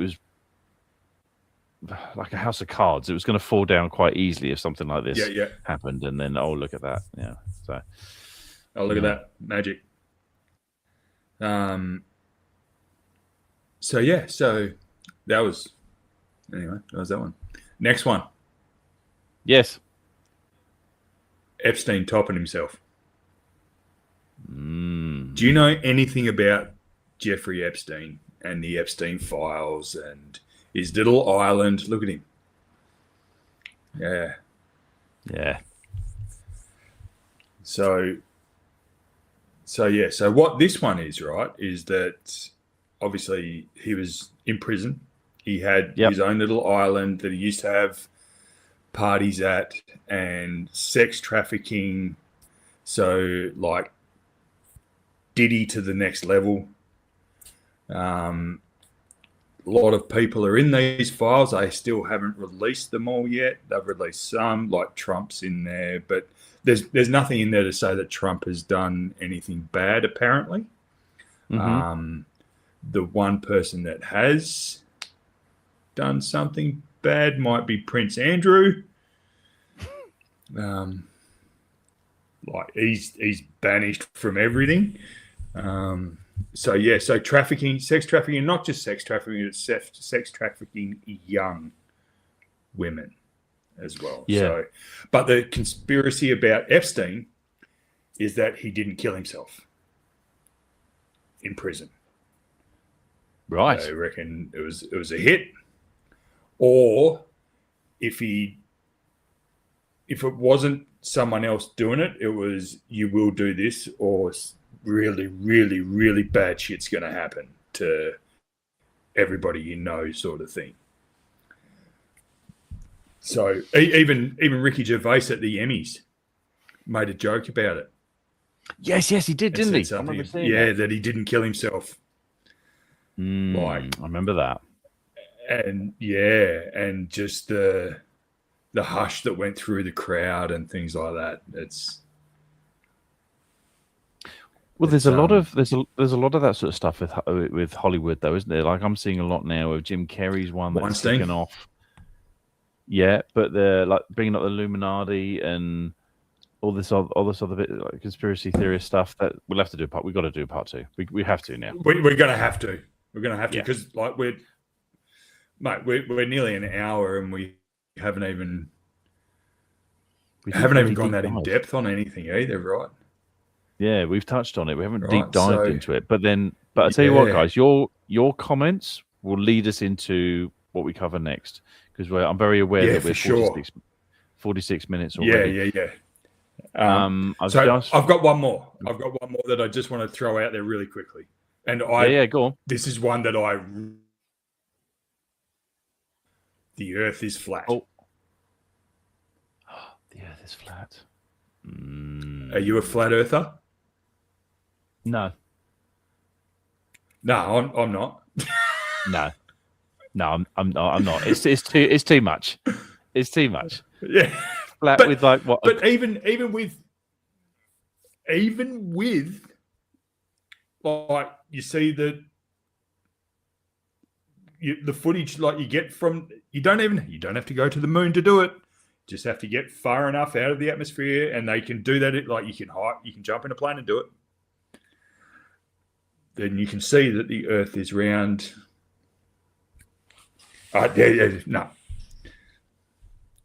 a house of cards. It was going to fall down quite easily if something like this happened. And then, look at that. Yeah. So, look at that magic. So that was that one. Next one. Yes. Epstein topping himself. Do you know anything about Jeffrey Epstein and the Epstein files and his little island? Look at him. Yeah. So what this one is, right, is that obviously he was in prison. He had his own little island that he used to have parties at and sex trafficking. So like Diddy to the next level. A lot of people are in these files. They still haven't released them all yet. They've released some, like Trump's in there, but there's nothing in there to say that Trump has done anything bad, apparently. The one person that has done something bad might be Prince Andrew. Like he's banished from everything. So trafficking, sex trafficking, not just sex trafficking, it's sex trafficking young women as well. Yeah. So, but the conspiracy about Epstein is that he didn't kill himself in prison. Right. They reckon it was a hit, or if it wasn't someone else doing it, it was you will do this, or really, really, really bad shit's going to happen to everybody you know, sort of thing. So even Ricky Gervais at the Emmys made a joke about it. Yes, he did, didn't he? I remember seeing that he didn't kill himself. I remember that. And and just the hush that went through the crowd and things like that. There's a lot of that sort of stuff with Hollywood, though, isn't there? Like I'm seeing a lot now of Jim Carrey's one that's Weinstein. taken off. Yeah, but they're like bringing up the Illuminati and all this other bit, like conspiracy theorist stuff. That we'll have to do We've got to do part 2. We have to now. We're gonna have to. We're gonna have to because like we're nearly an hour and we haven't even gone that in depth on anything either, right? Yeah, we've touched on it. We haven't deep dived into it. But I tell you what, guys, your comments will lead us into what we cover next, because I'm very aware that we're 46 minutes already. Yeah. I've got one more. I've got one more that I just want to throw out there really quickly. And go on. This is one that the Earth is flat. Oh. The Earth is flat. Are you a flat earther? No. No, I'm not. No, I'm not. It's too much. It's too much. Yeah. Flat with like what? But even with like you see the footage like you get from you don't have to go to the moon to do it. Just have to get far enough out of the atmosphere, and they can do that. Like you can jump in a plane and do it. Then you can see that the Earth is round.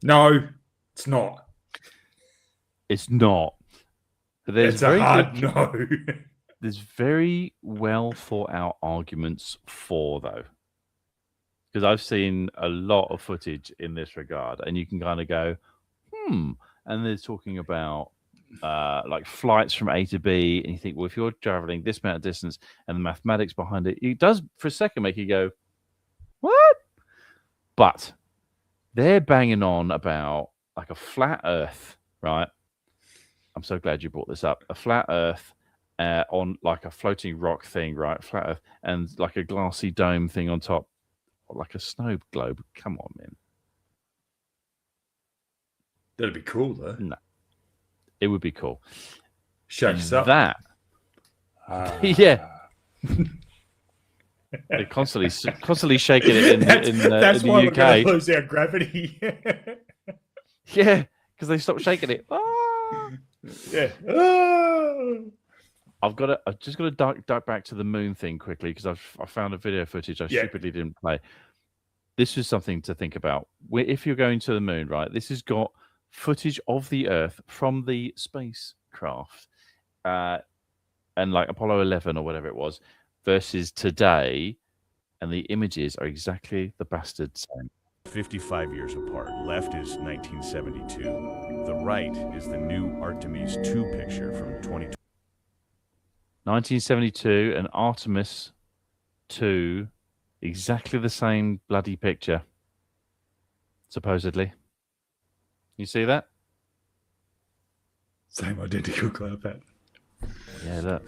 No, it's not. It's not. It's a hard no. There's very well thought out arguments for, though, because I've seen a lot of footage in this regard, and you can kind of go, and they're talking about like flights from A to B, and you think, well, if you're traveling this amount of distance and the mathematics behind it, it does for a second make you go, what? But they're banging on about like a flat Earth, right? I'm so glad you brought this up. A flat Earth on like a floating rock thing, right? Flat Earth, and like a glassy dome thing on top, like a snow globe. Come on, man. That'd be cool, though. No, it would be cool. Shake us up. That. Yeah. They're constantly shaking it in the why UK. We're going to lose our gravity. Yeah, because they stopped shaking it. Ah! Yeah. I've just got to duck back to the moon thing quickly because I found a video footage I stupidly didn't play. This is something to think about. If you're going to the moon, right? This has got footage of the Earth from the spacecraft, and like Apollo 11 or whatever it was, versus today, and the images are exactly the bastard same. 55 years apart. Left is 1972. The right is the new Artemis 2 picture from 2020. 1972 and Artemis 2, exactly the same bloody picture, supposedly. You see that? Same identical cloud pattern. Yeah, look.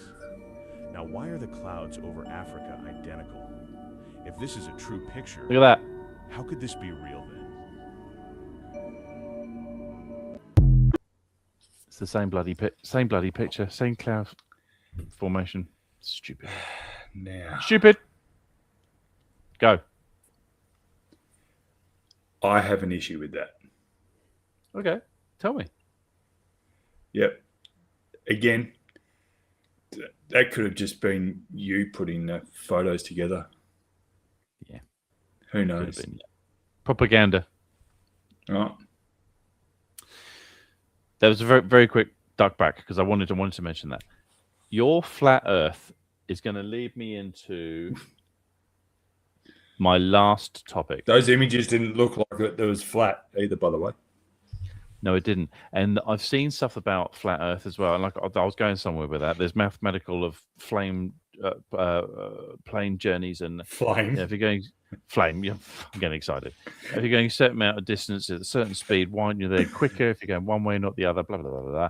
Now, why are the clouds over Africa identical? If this is a true picture, look at that. How could this be real then? It's the same bloody picture, same cloud formation. Stupid. Now. Stupid. Go. I have an issue with that. Okay, tell me. Yep. Again, that could have just been you putting the photos together. Yeah. Who knows? Been, yeah. Propaganda. Oh. There was a very, very quick duck back because I wanted to mention that. Your flat Earth is going to lead me into my last topic. Those images didn't look like it was flat either, by the way. No, it didn't. And I've seen stuff about flat Earth as well. And like I was going somewhere with that. There's mathematical of plane journeys and flame. If you're going flame, I'm getting excited. If you're going a certain amount of distance at a certain speed, why aren't you there quicker? If you're going one way, not the other, blah blah blah blah. Blah.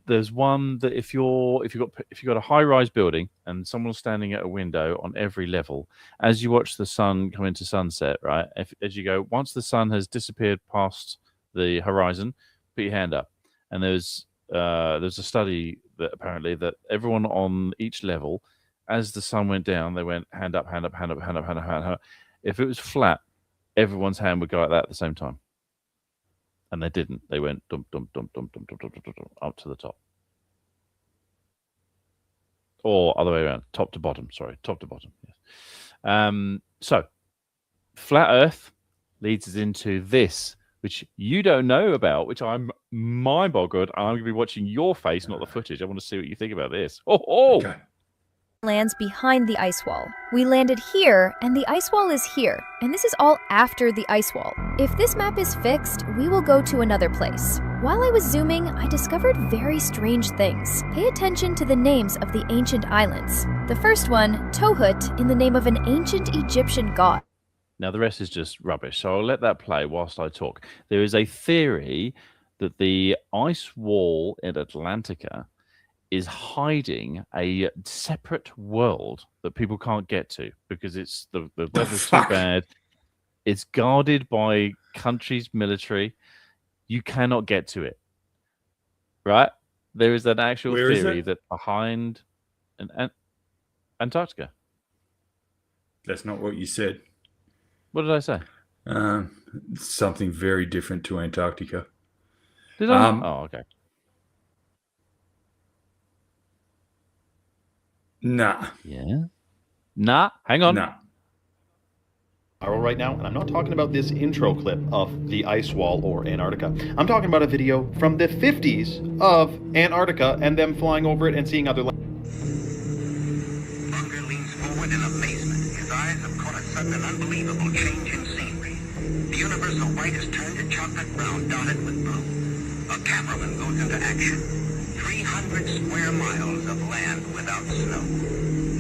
There's one that if you've got a high-rise building and someone's standing at a window on every level, as you watch the sun come into sunset, right? As you go, once the sun has disappeared past the horizon, put your hand up. And there's a study that apparently that everyone on each level, as the sun went down, they went hand up, hand up, hand up, hand up, hand up, hand up. If it was flat, everyone's hand would go like that at the same time. And they didn't. They went dump, dump, dump, dump, dump, dump, dump, dump, dump, up to the top. Or other way around, top to bottom. Sorry, top to bottom. Yes. So, flat Earth leads us into this, which you don't know about, which I'm mind-boggled. I'm going to be watching your face, not the footage. I want to see what you think about this. Oh! Okay. Lands behind the ice wall. We landed here, and the ice wall is here, and this is all after the ice wall. If this map is fixed, we will go to another place. While I was zooming, I discovered very strange things. Pay attention to the names of the ancient islands. The first one, Tohut, in the name of an ancient Egyptian god. Now, the rest is just rubbish, so I'll let that play whilst I talk. There is a theory that the ice wall in Atlantica is hiding a separate world that people can't get to because it's the weather's too bad. It's guarded by countries' military. You cannot get to it. Right? There is an actual theory that behind Antarctica. That's not what you said. What did I say? Something very different to Antarctica. Did I? Oh, okay. Nah. Yeah. Nah. Hang on. Nah. Right now, and I'm not talking about this intro clip of the ice wall or Antarctica. I'm talking about a video from the 50s of Antarctica and them flying over it and seeing other Bunger leans forward in amazement. His eyes have caught a sudden and unbelievable change in scenery. The universal white has turned to chocolate brown, dotted with blue. A cameraman goes into action. 300 square miles of land without snow.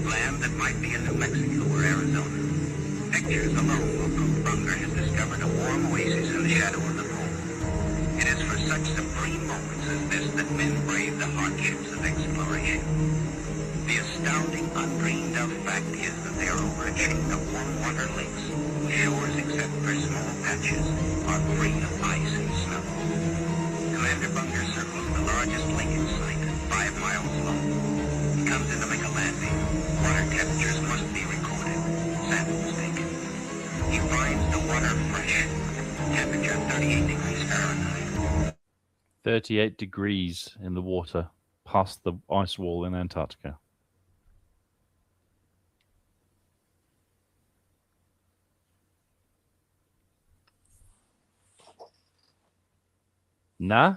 Land that might be in New Mexico or Arizona. Pictures alone will prove Bunger has discovered a warm oasis in the shadow of the pole. It is for such supreme moments as this that men brave the hardships of exploration. The astounding, undreamed of fact is that they are over a chain of warm water lakes, whose shores, except for small patches, are free of ice and snow. Commander Bunger circles the largest lake in sight, 5 miles long. He comes in to make a landing. Water temperatures must be recorded. Samples taken. He finds the water fresh. Temperature 38 degrees Fahrenheit. 38 degrees in the water past the ice wall in Antarctica. Nah.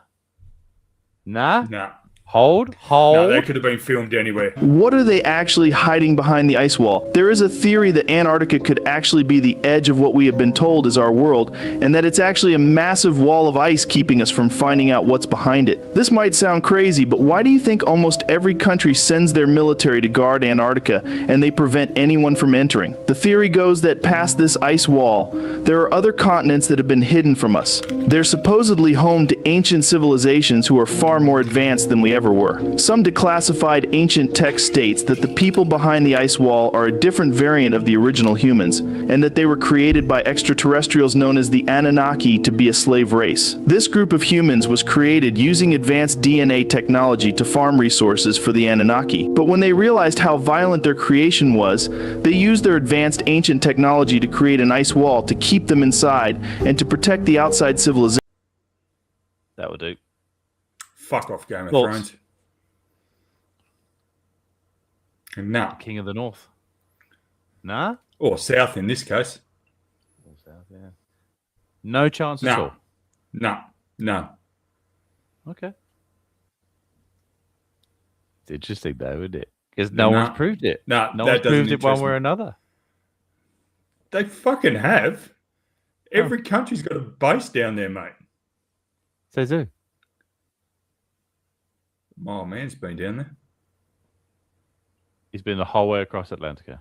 Hold. No, that could have been filmed anywhere. What are they actually hiding behind the ice wall? There is a theory that Antarctica could actually be the edge of what we have been told is our world, and that it's actually a massive wall of ice keeping us from finding out what's behind it. This might sound crazy, but why do you think almost every country sends their military to guard Antarctica, and they prevent anyone from entering? The theory goes that past this ice wall, there are other continents that have been hidden from us. They're supposedly home to ancient civilizations who are far more advanced than we ever were. Some declassified ancient text states that the people behind the ice wall are a different variant of the original humans, and that they were created by extraterrestrials known as the Anunnaki to be a slave race. This group of humans was created using advanced DNA technology to farm resources for the Anunnaki, but when they realized how violent their creation was, they used their advanced ancient technology to create an ice wall to keep them inside and to protect the outside civilization. That would do. Fuck off, Game of Thrones. Nah. King of the North. Nah? Or South in this case. Or South, yeah. No chance at all? No. Okay. It's interesting though, isn't it? Because no one's proved it. No one's proved it one way or another. They fucking have. Every country's got a base down there, mate. Says who? My old man's been down there. He's been the whole way across Atlantica.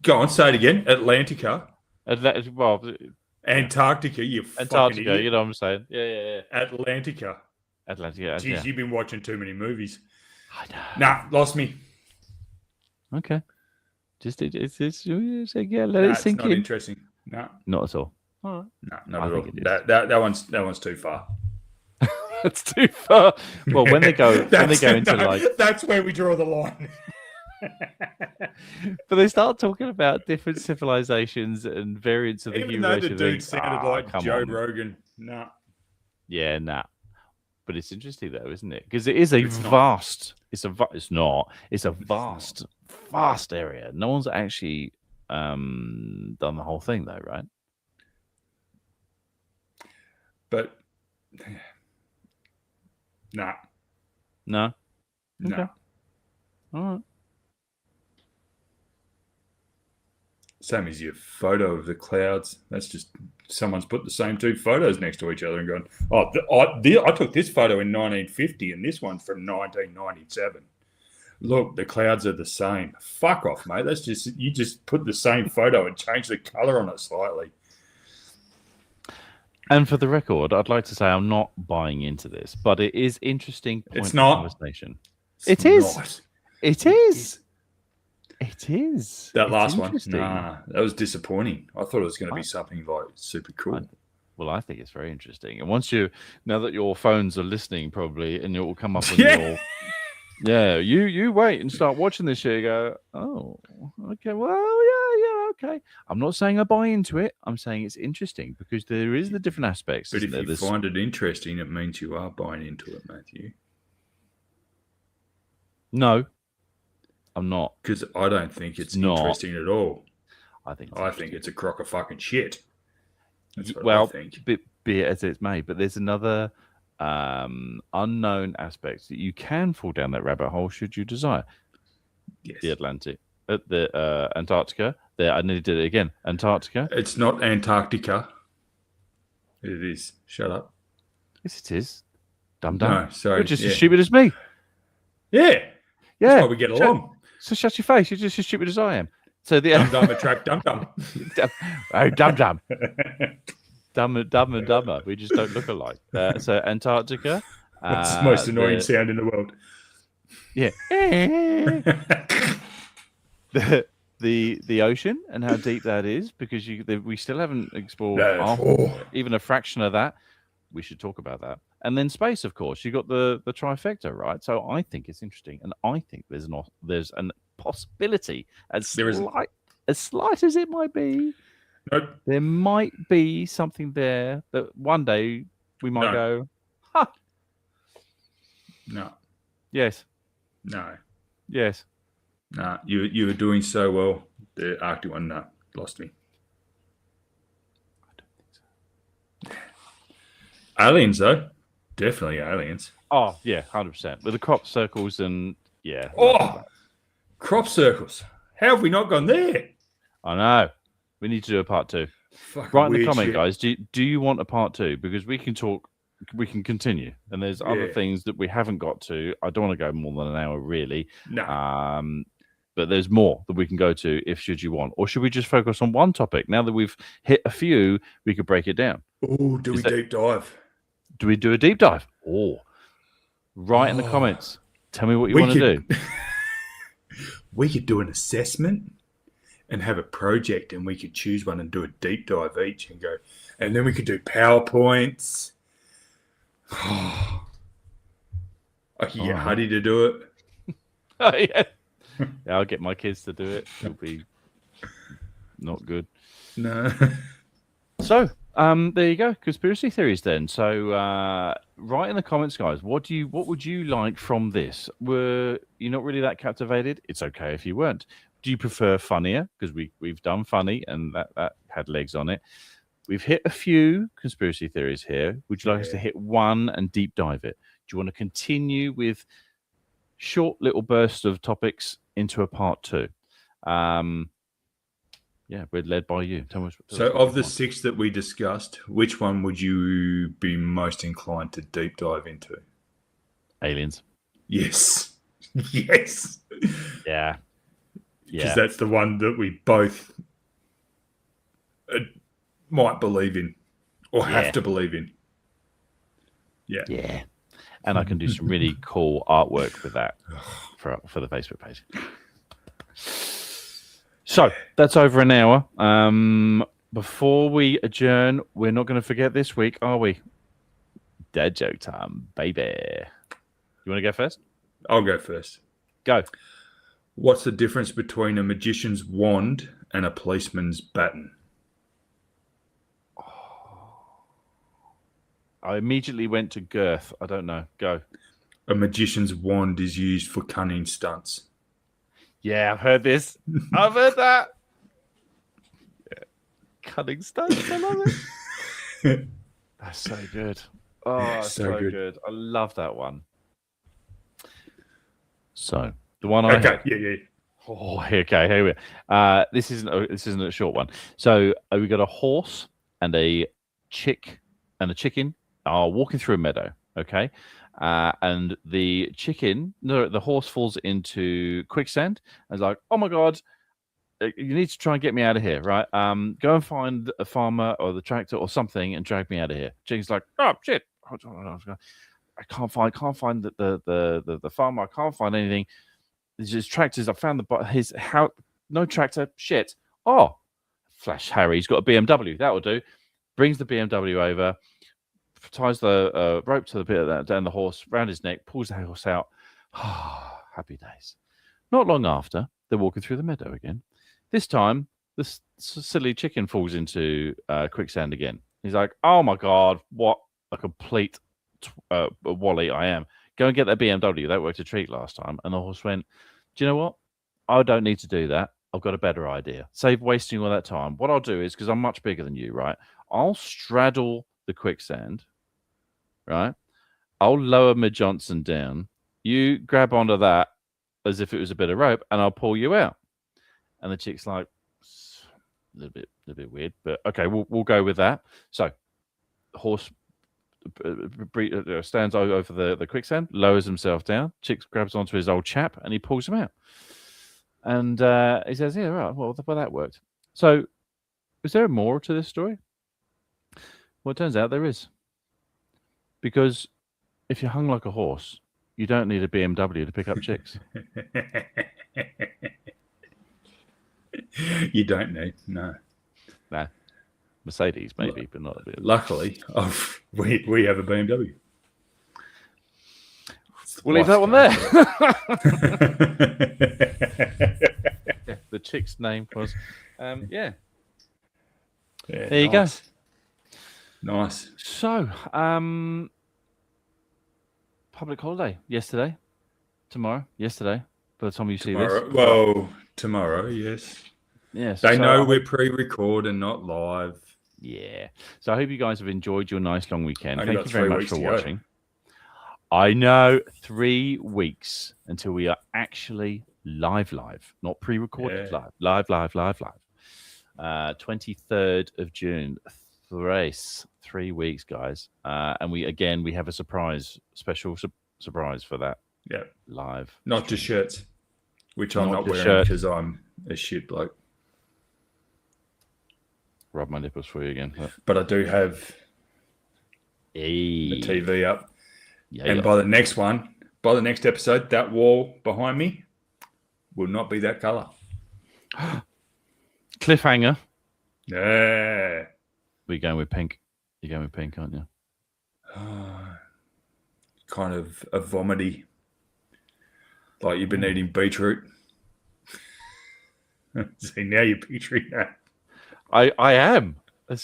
Go on, say it again. Atlantica. Well, Antarctica, you fucking Antarctica, idiot. you know what I'm saying? Yeah. Atlantica. Atlantica. Jeez, yeah. you've been watching too many movies. I know. Nah, lost me. Okay. Just yeah, let it It's sink not in. interesting. No. Not at all. No, not I at all. think it is. That one's too far. That's too far. Well, when they go into that's where we draw the line. But they start talking about different civilizations and variants of the Even human though race. the you dude think, sounded like come Joe on. Rogan. Nah. Yeah, nah. But it's interesting though, isn't it? Because it is a It's not. vast. It's a vast area. No one's actually done the whole thing though, right? But nah. No. No. Okay. All right. Same as your photo of the clouds. That's just someone's put the same two photos next to each other and gone, I took this photo in 1950 and this one's from 1997. Look, the clouds are the same. Fuck off, mate. You just put the same photo and change the color on it slightly. And for the record, I'd like to say I'm not buying into this, but it is interesting point It's of not. conversation. It's It is. not. It is. It is. That It's last one, interesting. nah, that was disappointing. I thought it was going to be something like super cool. Well, I think it's very interesting. And now that your phones are listening, probably, and it will come up on Yeah. your, you wait and start watching this shit. You go, oh, okay, well, yeah, okay. I'm not saying I buy into it. I'm saying it's interesting because there is the different aspects. But isn't if there? you There's- find it interesting, it means you are buying into it, Matthew. No, I'm not. Because I don't think it's not. interesting at all. I think it's a crock of fucking shit. That's what I well, think. be it as it's may, but there's another unknown aspect that you can fall down that rabbit hole should you desire. Yes. The Atlantic, the Antarctica. There, I nearly did it again. Antarctica. It's not Antarctica. It is. Shut up. Yes, it is. Dum dum. No, sorry. You're just yeah. as stupid as me. Yeah. Yeah. That's why we get along. So shut your face. You're just as stupid as I am. So the Dum dum attract dum dum. Oh, dum dum. Dumb and dumber. We just don't look alike. So Antarctica. What's the most annoying sound in the world? Yeah. the ocean and how deep that is, because we still haven't explored even a fraction of that. We should talk about that. And then space, of course. You got the trifecta, right? So I think it's interesting, and I think there's a possibility, as slight as it might be. Nope. There might be something there that one day we might go, ha. No. Yes. No. Yes. No. You were doing so well. The Arctic one, no, lost me. I don't think so. Aliens, though. Definitely aliens. Oh, yeah, 100%. With the crop circles and, yeah. Oh, crop circles. How have we not gone there? I know. We need to do a part 2. Fucking Write in the weird comment, shit. guys. Do you want a part 2? Because we can talk, we can continue. And there's other Yeah. things that we haven't got to. I don't want to go more than an hour, really. No. But there's more that we can go to if should you want. Or should we just focus on one topic? Now that we've hit a few, we could break it down. Oh, do we deep dive? Do we do a deep dive? Oh, write in the comments. Tell me what you We want to could- do. We could do an assessment and have a project, and we could choose one and do a deep dive each and go. And then we could do PowerPoints. I could get Alright. Huddy to do it. Oh, yeah. Yeah, I'll get my kids to do it. It'll be not good. No. So, there you go. Conspiracy theories then. So, write in the comments, guys. What would you like from this? Were you not really that captivated? It's okay if you weren't. Do you prefer funnier? Because we've done funny and that had legs on it. We've hit a few conspiracy theories here. Would you like us to hit one and deep dive it? Do you want to continue with short little bursts of topics into a part 2? Yeah, we're led by you. Tell us of the 6 that we discussed, which one would you be most inclined to deep dive into? Aliens. Yes. Yes. Yeah. Because that's the one that we both might believe in or have to believe in. Yeah. Yeah. And I can do some really cool artwork with that for the Facebook page. So that's over an hour. Before we adjourn, we're not going to forget this week, are we? Dad joke time, baby. You want to go first? I'll go first. Go. What's the difference between a magician's wand and a policeman's baton? I immediately went to girth. I don't know. Go. A magician's wand is used for cunning stunts. Yeah, I've heard this. I've heard that. Yeah. Cunning stunts. I love it. That's so good. Oh, so good. I love that one. So the one I had. Yeah. Oh, okay. Here we are. This isn't a short one. So we got a horse and a chicken are walking through a meadow. Okay. And the horse falls into quicksand and is like, oh my God, you need to try and get me out of here, right? Go and find a farmer or the tractor or something and drag me out of here. Chicken's like, oh shit, I can't find the farmer. I can't find anything. There's just tractors. I found no tractor. Shit. Oh, Flash Harry. He's got a BMW. That will do. Brings the BMW over. Ties the rope to the bit of that down the horse around his neck, pulls the horse out. Happy days. Not long after, they're walking through the meadow again. This time, this silly chicken falls into quicksand again. He's like, "Oh my God, what a complete wally I am! Go and get that BMW. That worked a treat last time." And the horse went, "Do you know what? I don't need to do that. I've got a better idea. Save wasting all that time. What I'll do is, because I'm much bigger than you, right? I'll straddle the quicksand." Right, I'll lower Mid Johnson down. You grab onto that as if it was a bit of rope, and I'll pull you out. And the chick's like, a little bit weird, but okay, we'll go with that. So, the horse stands over the quicksand, lowers himself down. Chick grabs onto his old chap, and he pulls him out. And he says, "Yeah, right. Well, that worked." So, is there more to this story? Well, it turns out there is. Because if you're hung like a horse, you don't need a BMW to pick up chicks. You don't need, no. Nah. Mercedes, maybe, but not a BMW. Luckily, we have a BMW. We'll leave that one there. Yeah, the chick's name was, yeah. There you go. Nice. So, public holiday yesterday, tomorrow, yesterday. By the time you see this, well, tomorrow, yes. Yes, they know we're pre-record and not live. Yeah. So I hope you guys have enjoyed your nice long weekend. Only Thank you very much for watching. Go. I know 3 weeks until we are actually live, not pre-recorded, live. 23rd of June. 3 weeks, guys, and we have a special surprise for that. Yeah, live, not just shirts, which I'm not wearing because I'm a shit bloke. Rub my nipples for you again, but I do have the TV up, and by the next episode, that wall behind me will not be that color. Cliffhanger. Yeah. We're going with pink. You're going with pink, aren't you? Kind of a vomity. Like you've been eating beetroot. See, now you're picturing that. I am. I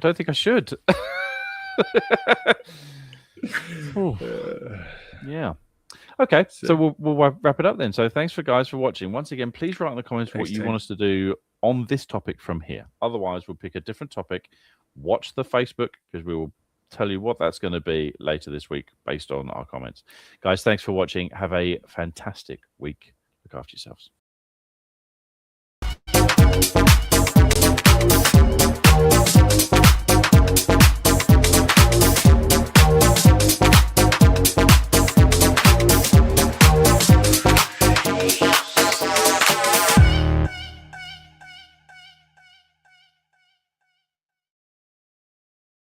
don't think I should. Yeah. Okay, so we'll wrap it up then. So thanks for watching. Once again, please write in the comments what you want us to do on this topic from here. Otherwise, we'll pick a different topic. Watch the Facebook, because we will tell you what that's going to be later this week based on our comments. Guys, thanks for watching. Have a fantastic week. Look after yourselves.